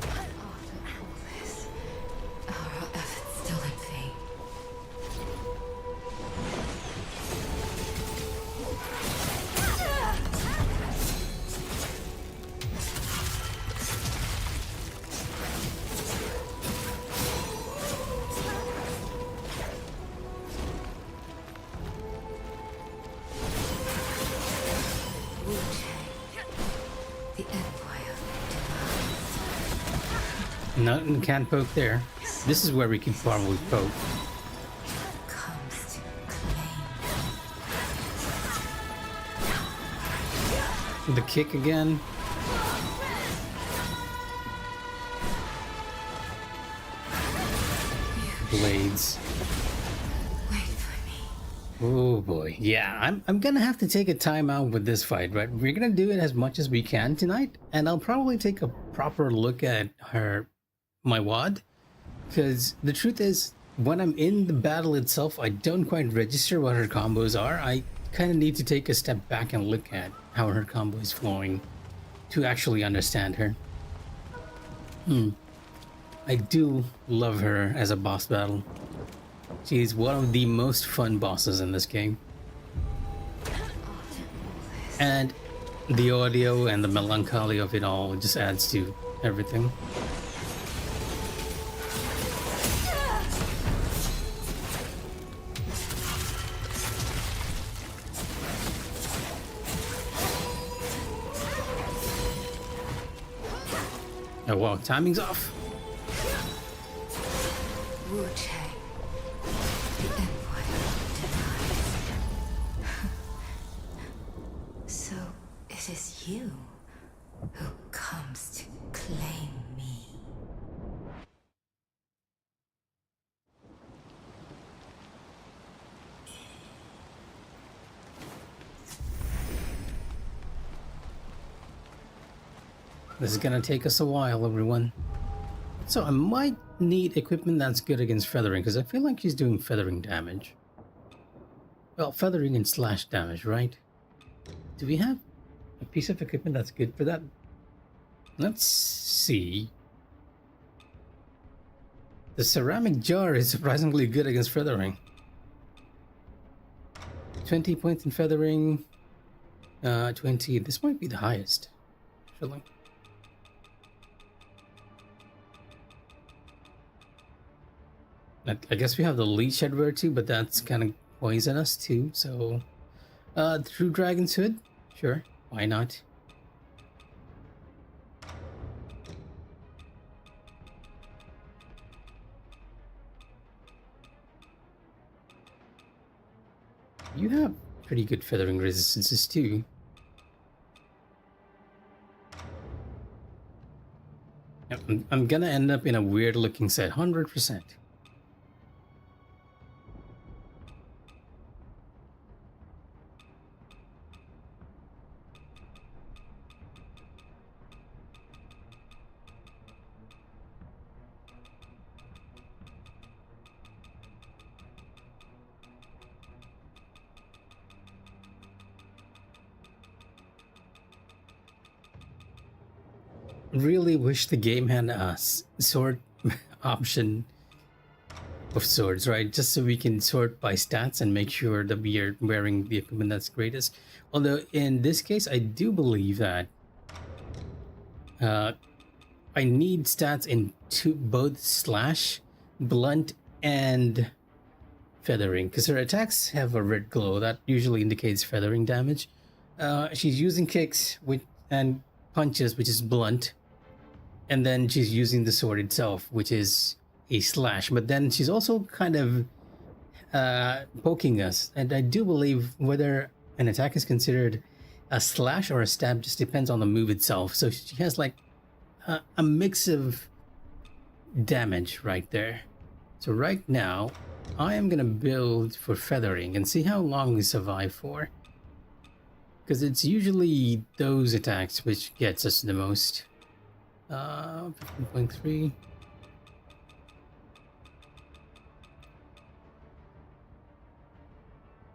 After all this, No, can't poke there. This is where we can probably poke. Comes to claim. The kick again. Blades. Wait for me. Oh boy. Yeah, I'm gonna have to take a time out with this fight, right? We're gonna do it as much as we can tonight, and I'll probably take a proper look at my WOD, because the truth is, when I'm in the battle itself, I don't quite register what her combos are. I kind of need to take a step back and look at how her combo is flowing to actually understand her. I do love her as a boss battle. She's one of the most fun bosses in this game. And the audio and the melancholy of it all just adds to everything. Oh wow, timing's off. Wu Chang. The Empire denies. So it is you who comes to claim me. This is gonna take us a while, everyone. So I might need equipment that's good against feathering, because I feel like she's doing feathering damage. Well, feathering and slash damage, right? Do we have a piece of equipment that's good for that? Let's see. The ceramic jar is surprisingly good against feathering. 20 points in feathering. 20. This might be the highest, actually. I guess we have the leech headwear too, but that's kind of poisonous too. So, through Dragon's Hood, sure, why not? You have pretty good feathering resistances too. Yep, I'm gonna end up in a weird looking set, 100%. Really wish the game had a sword option of swords, right? Just so we can sort by stats and make sure that we are wearing the equipment that's greatest. Although in this case, I do believe that I need stats in both slash, blunt, and feathering, because her attacks have a red glow that usually indicates feathering damage. She's using kicks and punches, which is blunt, and then she's using the sword itself, which is a slash. But then she's also kind of poking us, and I do believe whether an attack is considered a slash or a stab just depends on the move itself. So she has like a mix of damage right there. So right now I am gonna build for feathering and see how long we survive for, because it's usually those attacks which gets us the most. 15.3.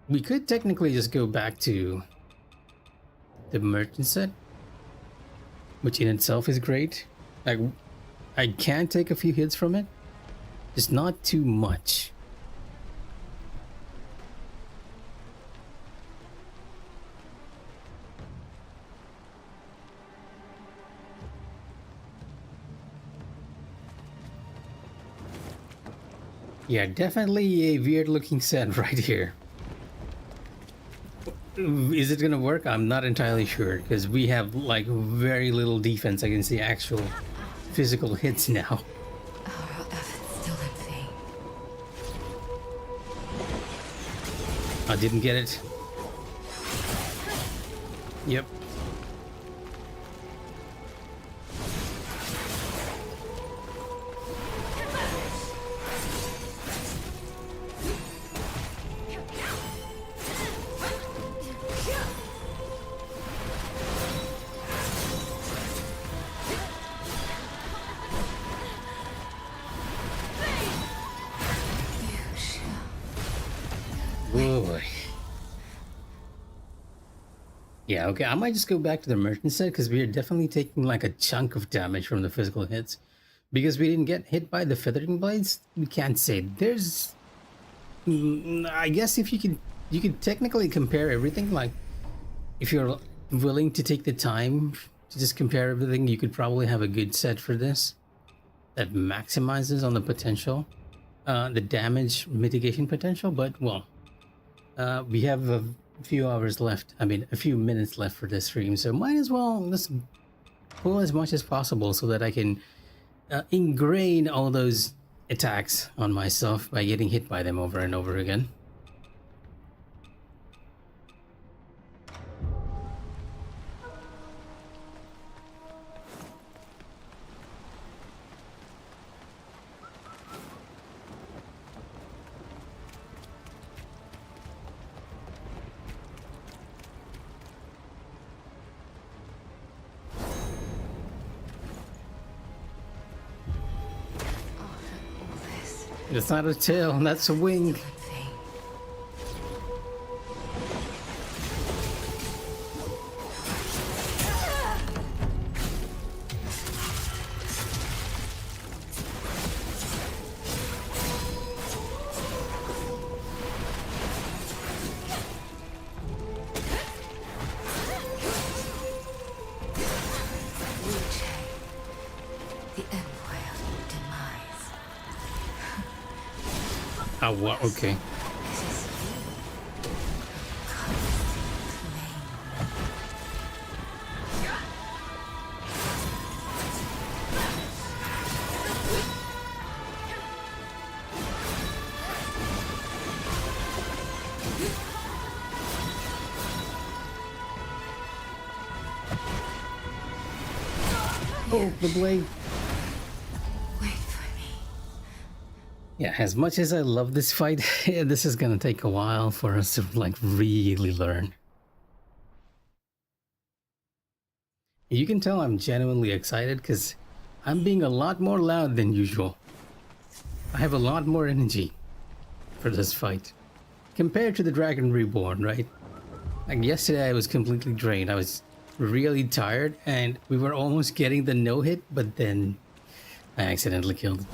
We could technically just go back to the merchant set, which in itself is great. Like, I can take a few hits from it, just not too much. Yeah, definitely a weird looking set right here. Is it gonna work? I'm not entirely sure, because we have like very little defense against the actual physical hits now. I didn't get it. Yep. Boy. Yeah, okay, I might just go back to the merchant set because we are definitely taking like a chunk of damage from the physical hits. Because we didn't get hit by the feathering blades, we can't say there's... I guess if you could technically compare everything, like if you're willing to take the time to just compare everything, you could probably have a good set for this that maximizes on the potential, the damage mitigation potential, but well, we have a few hours left. I mean, a few minutes left for this stream, so might as well just pull as much as possible so that I can ingrain all those attacks on myself by getting hit by them over and over again. It's not a tail, that's a wing. Oh, what? Okay. Oh, the blade. Yeah, as much as I love this fight, this is gonna take a while for us to like really learn. You can tell I'm genuinely excited because I'm being a lot more loud than usual. I have a lot more energy for this fight compared to the Dragon Reborn, right? Like yesterday I was completely drained. I was really tired and we were almost getting the no-hit, but then I accidentally killed it.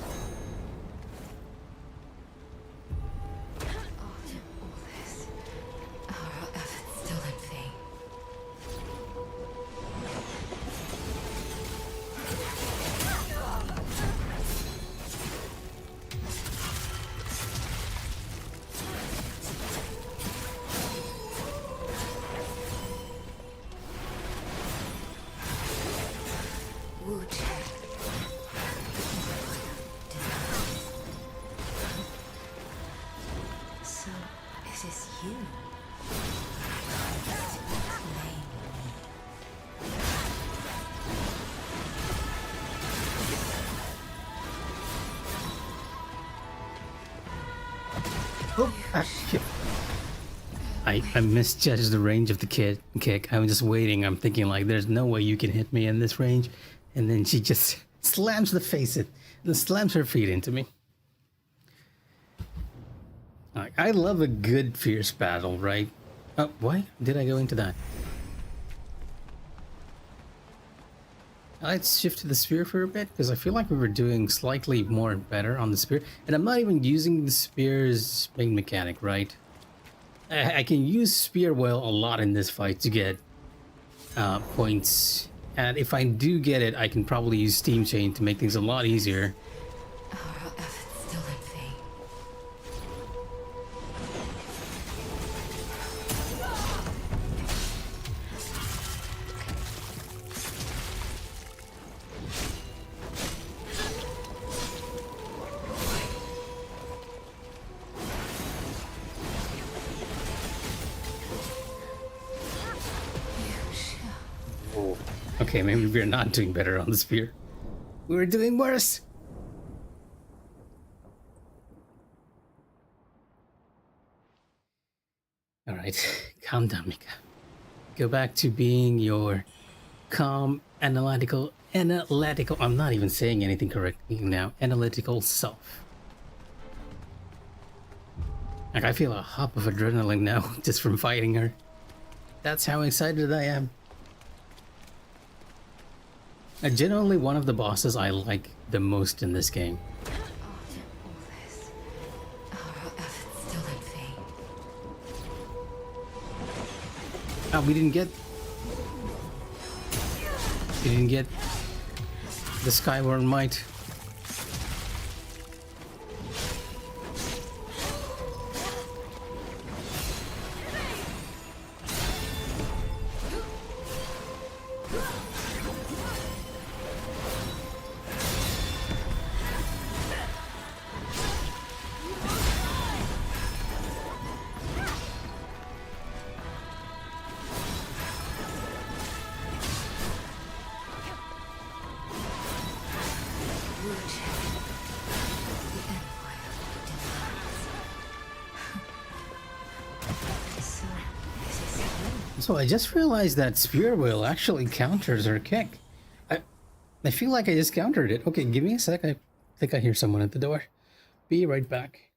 I misjudged the range of the kick. I was just waiting. I'm thinking like, there's no way you can hit me in this range. And then she just slams slams her feet into me. I love a good fierce battle, right? Oh, why did I go into that? Let's shift to the spear for a bit, because I feel like we were doing slightly more better on the spear. And I'm not even using the spear's main mechanic, right? I can use spear well a lot in this fight to get points. And if I do get it, I can probably use Steam Chain to make things a lot easier. Our efforts still in vain. Okay, maybe we're not doing better on the spear. We're doing worse. All right, calm down, Mikh'a. Go back to being your calm, analytical. I'm not even saying anything correctly now. Analytical self. Like, I feel a hop of adrenaline now just from fighting her. That's how excited I am. Generally one of the bosses I like the most in this game. All this. Our efforts still in vain. We didn't get the Skyward Might. So I just realized that Spear Wheel actually counters her kick. I feel like I just countered it. Okay, give me a sec. I think I hear someone at the door. Be right back.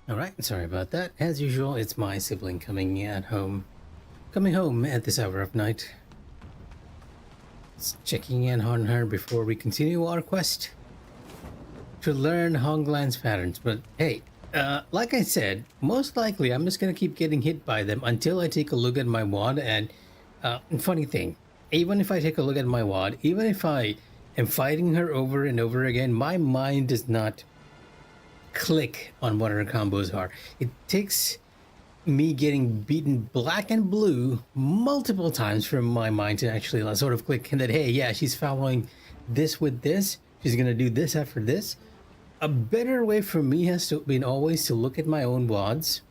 All right, sorry about that. As usual, it's my sibling coming at home coming home at this hour of night. Just checking in on her before we continue our quest to learn Honglan's patterns. But hey, like I said, most likely I'm just gonna keep getting hit by them until I take a look at my wad. And funny thing, even if I take a look at my wad, even if I am fighting her over and over again, my mind does not click on what her combos are. It takes me getting beaten black and blue multiple times from my mind to actually sort of click that, hey, yeah, she's following this with this. She's gonna do this after this. A better way for me has been always to look at my own wads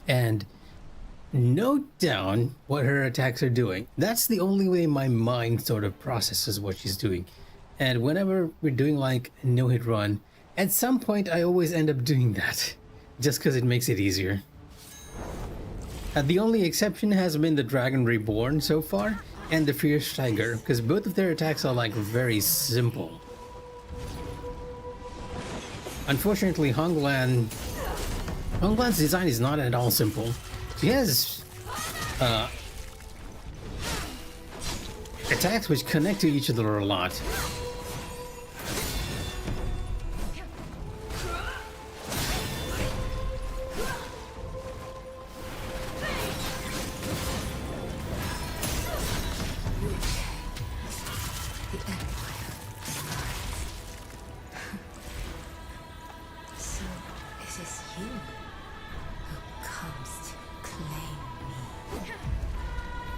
and note down what her attacks are doing. That's the only way my mind sort of processes what she's doing. And whenever we're doing like a no-hit run, at some point I always end up doing that just because it makes it easier. The only exception has been the Dragon Reborn so far and the Fierce Tiger, because both of their attacks are like very simple. Unfortunately, Honglan's design is not at all simple. She has attacks which connect to each other a lot.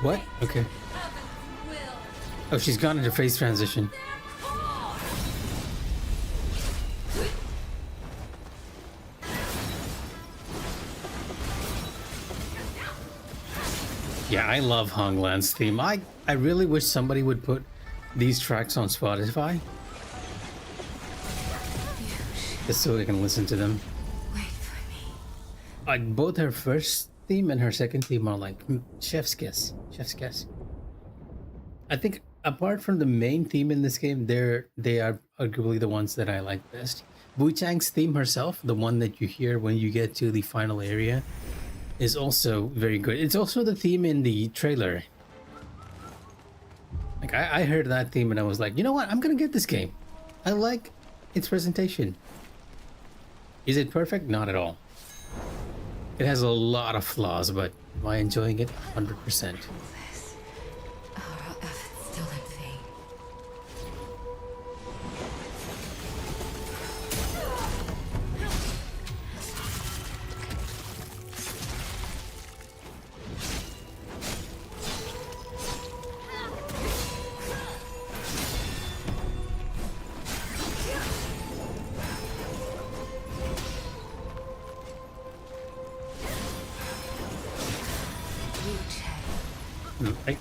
What? Okay. Oh, she's gone into phase transition. Yeah, I love Honglan's theme. I really wish somebody would put these tracks on Spotify. Just so we can listen to them. Wait for me. Both her first theme and her second theme are like chef's kiss. Chef's kiss. I think apart from the main theme in this game, they are arguably the ones that I like best. Wu Chang's theme herself, the one that you hear when you get to the final area, is also very good. It's also the theme in the trailer. Like I heard that theme and I was like, you know what? I'm gonna get this game. I like its presentation. Is it perfect? Not at all. It has a lot of flaws, but am I enjoying it? 100%. Our efforts still in vain.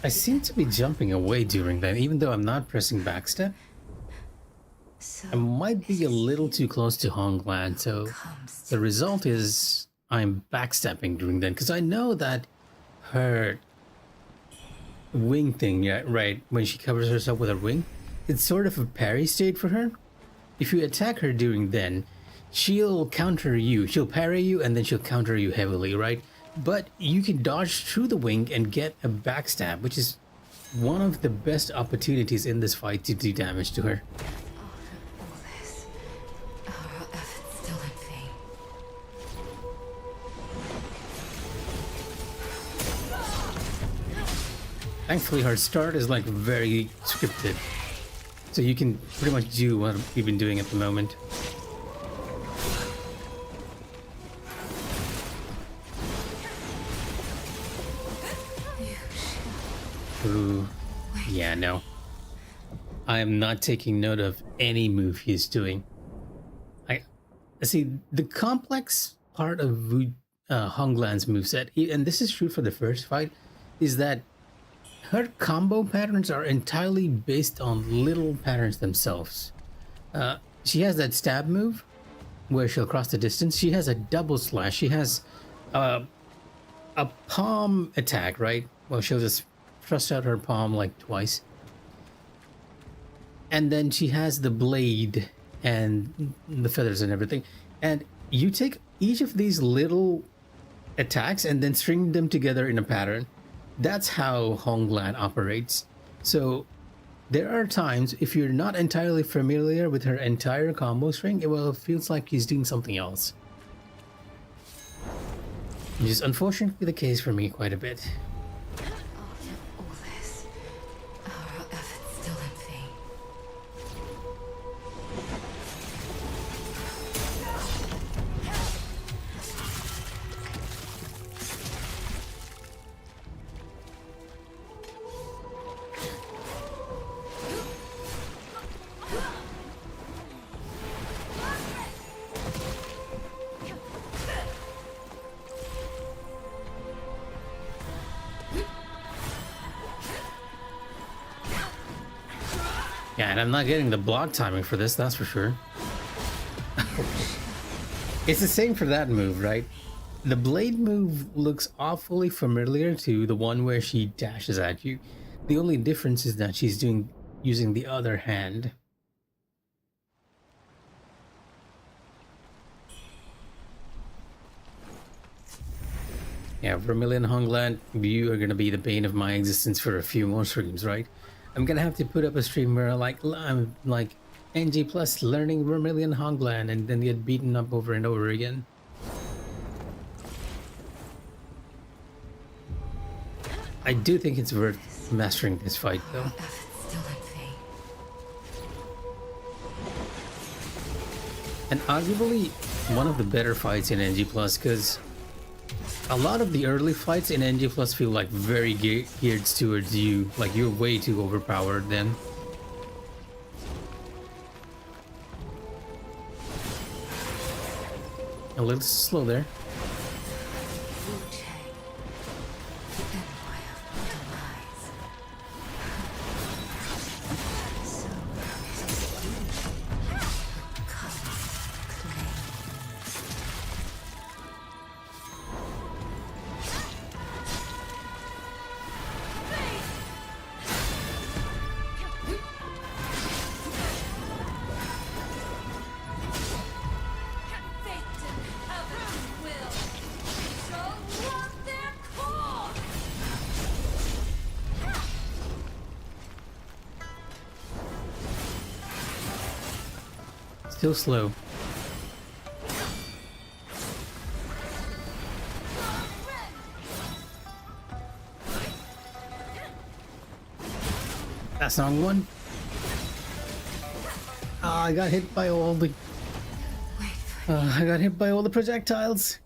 I seem to be jumping away during that, even though I'm not pressing backstep. So I might be a little too close to Honglan, so the result is I'm backstepping during that, because I know that her wing thing, yeah, right, when she covers herself with her wing, it's sort of a parry state for her. If you attack her during then, she'll counter you, she'll parry you, and then she'll counter you heavily, right? But you can dodge through the wing and get a backstab, which is one of the best opportunities in this fight to do damage to her. all this, our efforts still in vain. Thankfully, her start is like very scripted, so you can pretty much do what we've been doing at the moment. Ooh, yeah, no. I am not taking note of any move he's doing. I see the complex part of Honglan's moveset, and this is true for the first fight, is that her combo patterns are entirely based on little patterns themselves. She has that stab move where she'll cross the distance. She has a double slash. She has a palm attack, right? Well, she'll just thrust out her palm like twice. And then she has the blade and the feathers and everything. And you take each of these little attacks and then string them together in a pattern. That's how Honglan operates. So there are times if you're not entirely familiar with her entire combo string, it feels like he's doing something else. Which is unfortunately the case for me quite a bit. After all this, our efforts still in vain. Yeah, and I'm not getting the block timing for this, that's for sure. It's the same for that move, right? The blade move looks awfully familiar to the one where she dashes at you. The only difference is that she's using the other hand. Yeah, Vermilion Honglan, you are gonna be the bane of my existence for a few more streams, right? I'm gonna have to put up a stream where I'm like NG plus learning Vermilion Honglan and then get beaten up over and over again. I do think it's worth mastering this fight though. Efforts still in vain. And arguably one of the better fights in NG plus, because a lot of the early fights in NG plus feel like very geared towards you, like you're way too overpowered then. A little slow there. Still slow. That's not one. I got hit by all the. I got hit by all the projectiles.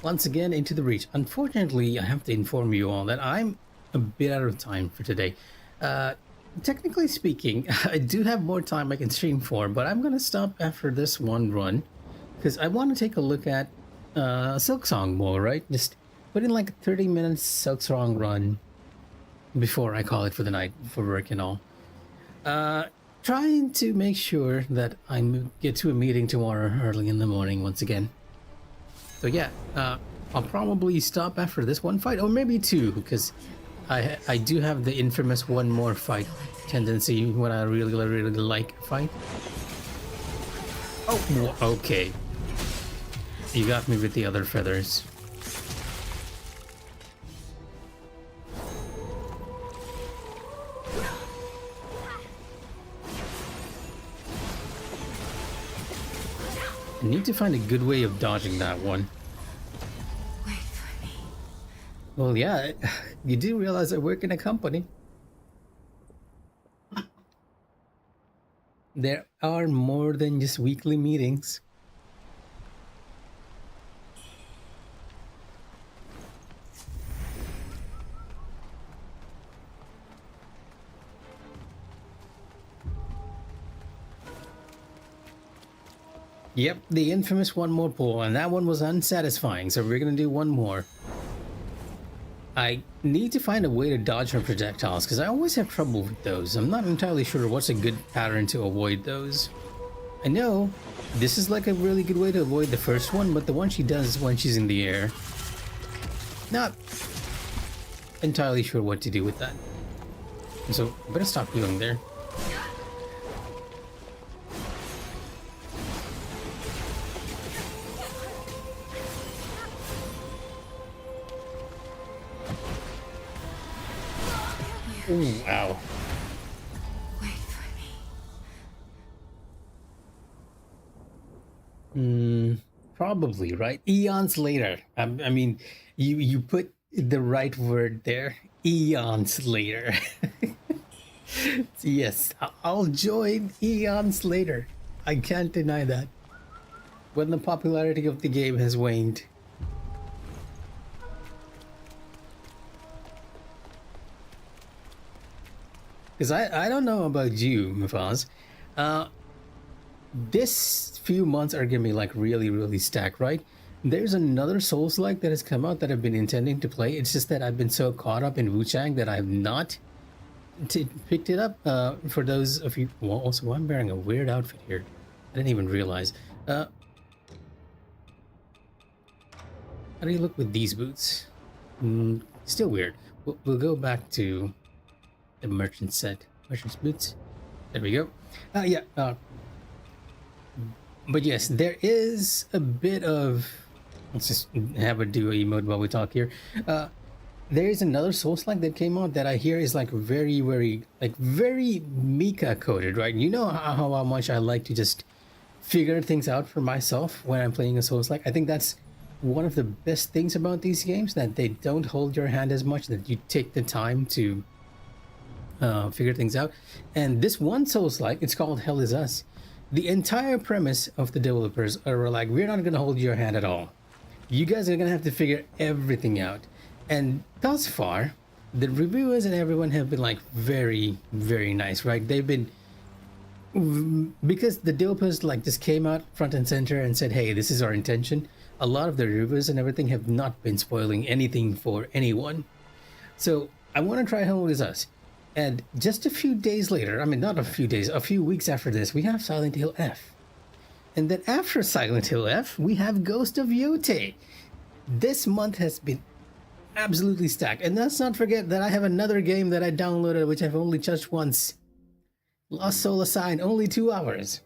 Once again into the reach. Unfortunately, I have to inform you all that I'm a bit out of time for today. Technically speaking, I do have more time I can stream for, but I'm gonna stop after this one run because I want to take a look at Silksong more, right? Just put in like a 30 minutes Silksong run before I call it for the night for work and all. Trying to make sure that I get to a meeting tomorrow early in the morning once again. So yeah, I'll probably stop after this one fight, or maybe two, because I do have the infamous one more fight tendency when I really like a fight. Oh, okay. You got me with the other feathers. I need to find a good way of dodging that one. Wait for me. Well, yeah, you do realize I work in a company. There are more than just weekly meetings. Yep, the infamous one more pull, and that one was unsatisfying, so we're gonna do one more. I need to find a way to dodge her projectiles because I always have trouble with those. I'm not entirely sure what's a good pattern to avoid those. I know this is like a really good way to avoid the first one, but the one she does when she's in the air, not entirely sure what to do with that. So I better stop going there. Ooh, ow. Wait for me. Probably, right? Eons later. I mean, you put the right word there. Eons later. Yes, I'll join eons later. I can't deny that. When the popularity of the game has waned. Because I don't know about you, Mufaz. This few months are gonna be like really stacked, right? There's another Souls-like that has come out that I've been intending to play. It's just that I've been so caught up in Wu-Chang that I've not picked it up. For those of you, well, also I'm wearing a weird outfit here. I didn't even realize. How do you look with these boots? Still weird. We'll go back to the merchant set. Merchant's boots. There we go. But yes, there is a bit of... Let's just have a duo emote while we talk here. There is another Souls-like that came out that I hear is like very Mikh'a coded, right? You know how much I like to just figure things out for myself when I'm playing a Souls-like. I think that's one of the best things about these games, that they don't hold your hand as much, that you take the time to figure things out. And this one Souls-like, it's called Hell Is Us. The entire premise of the developers are like, we're not going to hold your hand at all. You guys are going to have to figure everything out. And thus far, the reviewers and everyone have been like very nice, right? They've been, because the developers like just came out front and center and said, hey, this is our intention. A lot of the reviewers and everything have not been spoiling anything for anyone. So I want to try Hell Is Us. And just a few days later, I mean, not a few days, a few weeks after this, we have Silent Hill F. And then after Silent Hill F, we have Ghost of Yotei. This month has been absolutely stacked. And let's not forget that I have another game that I downloaded, which I've only touched once. Lost Soul Aside, only 2 hours.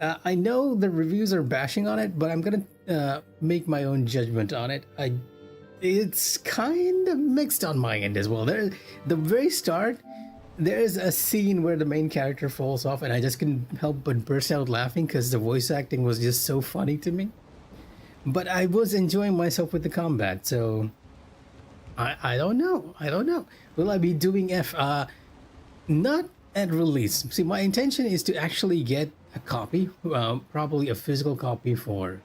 I know the reviews are bashing on it, but I'm going to make my own judgment on it. It's kind of mixed on my end as well. The very start, there's a scene where the main character falls off, and I just couldn't help but burst out laughing because the voice acting was just so funny to me. But I was enjoying myself with the combat, so I don't know. Will I be doing F? Not at release. See, my intention is to actually get a copy, probably a physical copy for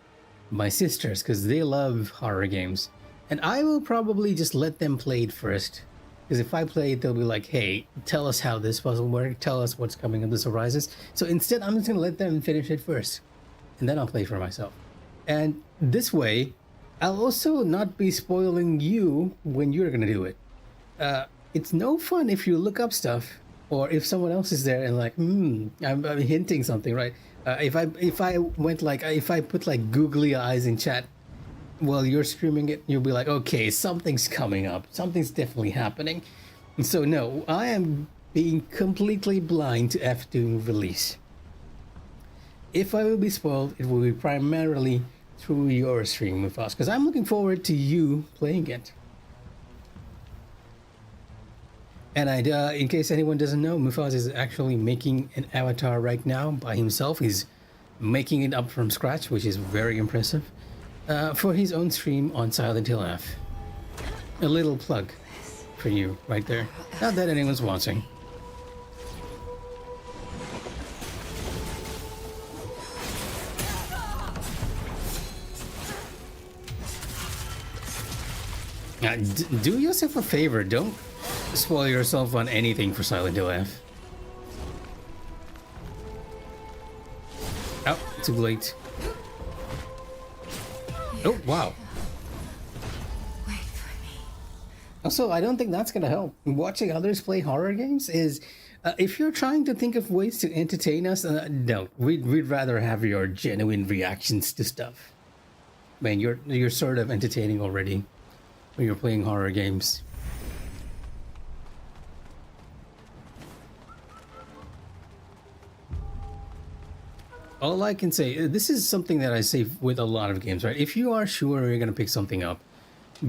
my sisters, because they love horror games. And I will probably just let them play it first. Because if I play it, they'll be like, hey, tell us how this puzzle works. Tell us what's coming on the horizons. So instead, I'm just going to let them finish it first. And then I'll play for myself. And this way, I'll also not be spoiling you when you're going to do it. It's no fun if you look up stuff. Or if someone else is there and like, I'm hinting something, right? If I put like googly eyes in chat, while you're streaming it, you'll be like, okay, something's coming up. Something's definitely happening. And so, no, I am being completely blind to F2 release. If I will be spoiled, it will be primarily through your stream with us, because I'm looking forward to you playing it. And in case anyone doesn't know, Mufaz is actually making an avatar right now by himself. He's making it up from scratch, which is very impressive. For his own stream on Silent Hill F. A little plug for you right there. Not that anyone's watching. Now, do yourself a favor. Don't spoil yourself on anything for Silent Hill F. Oh, too late. Oh, wow. Wait for me. Also, I don't think that's gonna help. Watching others play horror games is, if you're trying to think of ways to entertain us, no, we'd rather have your genuine reactions to stuff. Man, you're sort of entertaining already when you're playing horror games. All I can say, this is something that I say with a lot of games, right? If you are sure you're gonna pick something up,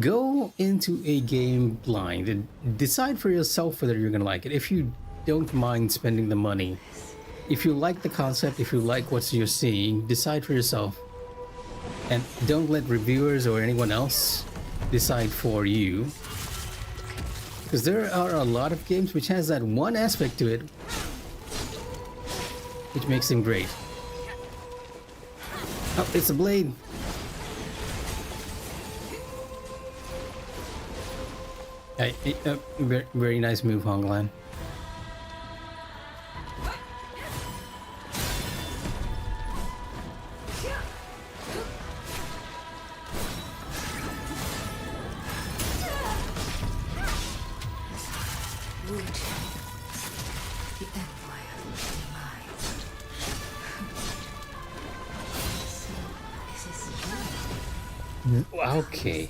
go into a game blind and decide for yourself whether you're gonna like it. If you don't mind spending the money, if you like the concept, if you like what you're seeing, decide for yourself. And don't let reviewers or anyone else decide for you. Because there are a lot of games which has that one aspect to it which makes them great. Oh, it's a blade. Hey, very nice move, Honglan. Okay.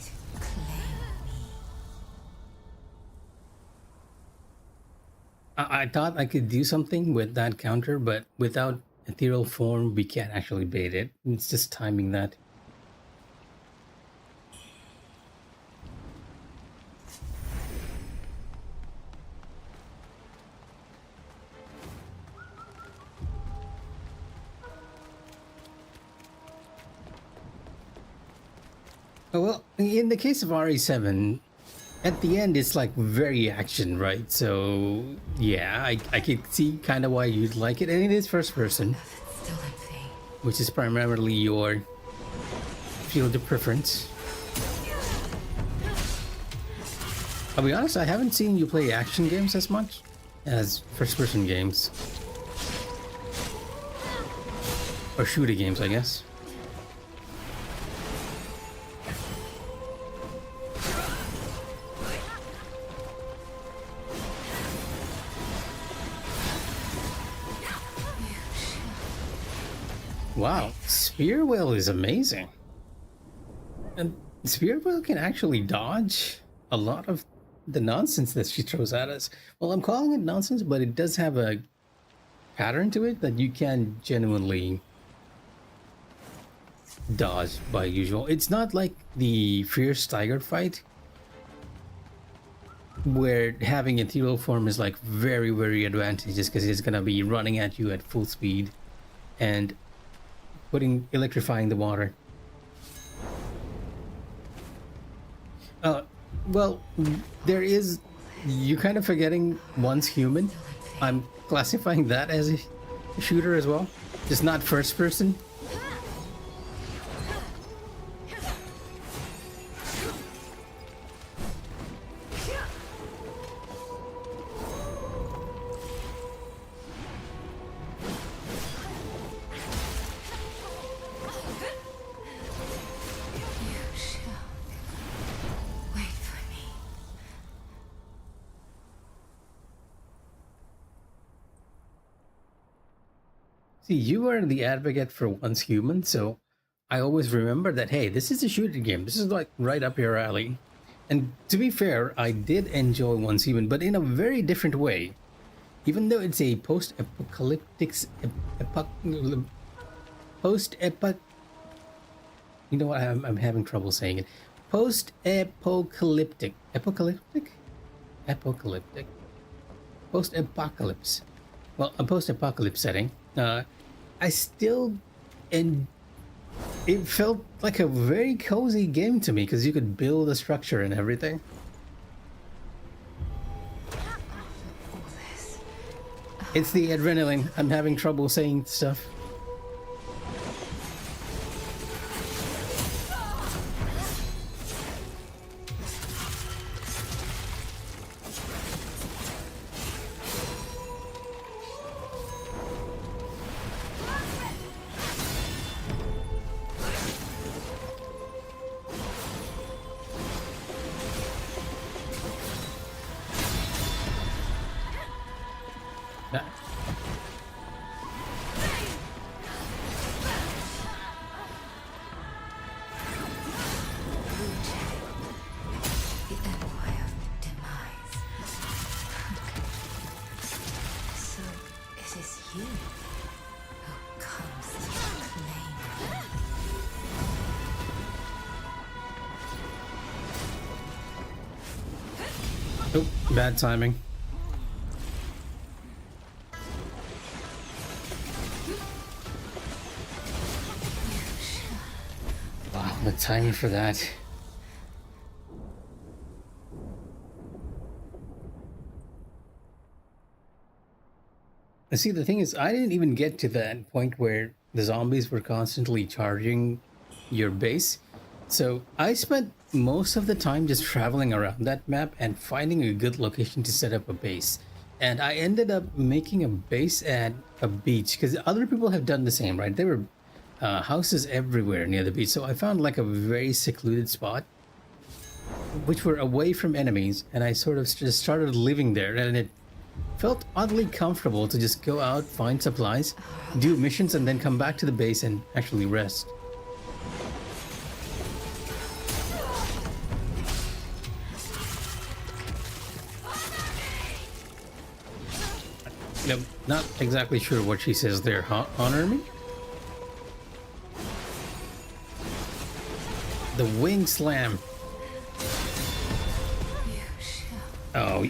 I thought I could do something with that counter, but without ethereal form, we can't actually bait it. It's just timing that. Oh, well, in the case of RE7, at the end it's like very action, right? So yeah, I could see kind of why you'd like it, and it is first person, which is primarily your field of preference. I'll be honest, I haven't seen you play action games as much as first person games. Or shooter games, I guess. Wow, Spear Whale is amazing. And Spear Whale can actually dodge a lot of the nonsense that she throws at us. Well, I'm calling it nonsense, but it does have a pattern to it that you can genuinely dodge by usual. It's not like the Fierce Tiger fight, where having a ethereal form is like very advantageous because it's gonna be running at you at full speed and electrifying the water. Well, there is, you kind of forgetting one's human. I'm classifying that as a shooter as well, just not first person. See, you are the advocate for one's human, so I always remember that, hey, this is a shooting game. This is like right up your alley. And to be fair, I did enjoy Once Human, but in a very different way. Even though it's a post-apocalyptic... You know what? I'm having trouble saying it. Post-apocalyptic. Apocalyptic? Apocalyptic. Post-apocalypse. Well, a post-apocalypse setting. I still... And it felt like a very cozy game to me because you could build a structure and everything. It's the adrenaline. I'm having trouble saying stuff. is you who comes to claim me. Oh, bad timing. Wow, the timing for that. See, the thing is, I didn't even get to that point where the zombies were constantly charging your base. So I spent most of the time just traveling around that map and finding a good location to set up a base. And I ended up making a base at a beach because other people have done the same, right? There were houses everywhere near the beach. So I found like a very secluded spot, which were away from enemies. And I sort of just started living there, and it felt oddly comfortable to just go out, find supplies, do missions, and then come back to the base and actually rest. No, not exactly sure what she says there. Honor me? The wing slam. Oh,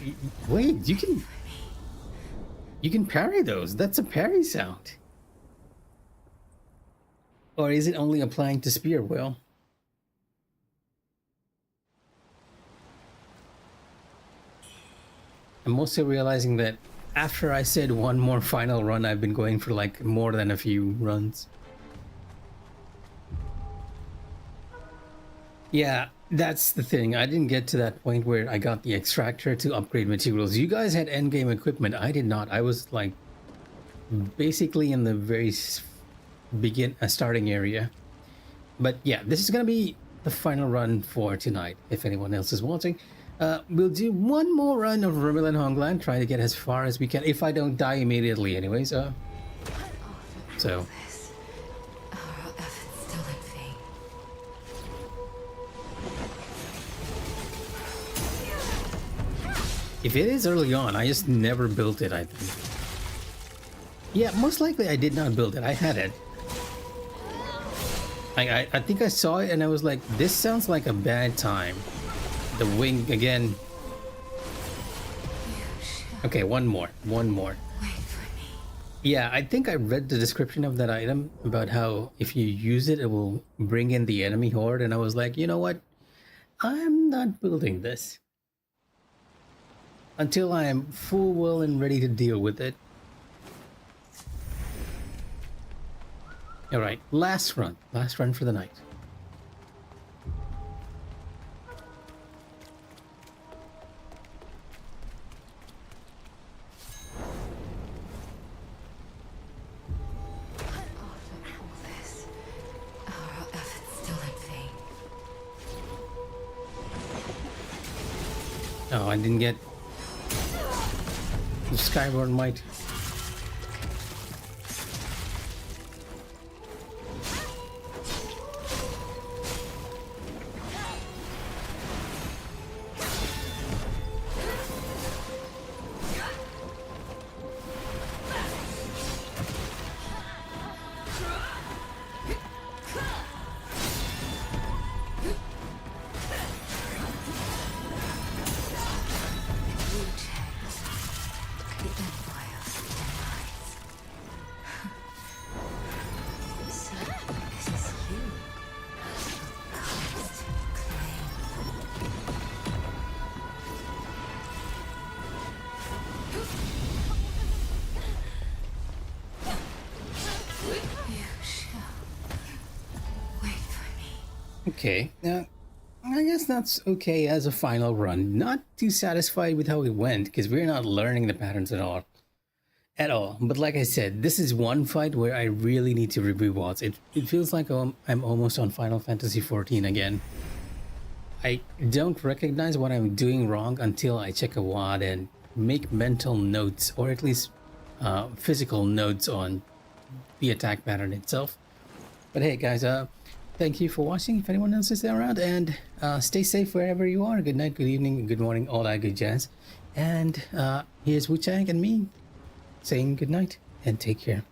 wait, you can parry those. That's a parry sound. Or is it only applying to spear? Well, I'm also realizing that after I said one more final run, I've been going for like more than a few runs. Yeah, that's the thing. I didn't get to that point where I got the extractor to upgrade materials. You guys had endgame equipment. I did not. I was like basically in the very starting area. But yeah, this is gonna be the final run for tonight. If anyone else is watching, we'll do one more run of Rimmel and Honglan, try to get as far as we can. If I don't die immediately, anyways. So. If it is early on, I just never built it, I think. Yeah, most likely I did not build it. I had it. I think I saw it and I was like, this sounds like a bad time. The wing again. Okay, one more. Yeah, I think I read the description of that item about how if you use it, it will bring in the enemy horde. And I was like, you know what? I'm not building this until I am full well and ready to deal with it. All right, last run for the night. Oh, I didn't get the Skyward Might. Okay, now I guess that's okay as a final run. Not too satisfied with how it went because we're not learning the patterns at all. But like I said, this is one fight where I really need to review WADs. It feels like I'm almost on Final Fantasy XIV again. I don't recognize what I'm doing wrong until I check a WAD and make mental notes, or at least physical notes on the attack pattern itself. But hey guys, thank you for watching. If anyone else is around, and stay safe wherever you are. Good night, good evening, good morning, all that good jazz. And here's Wu Chang and me saying good night. and take care.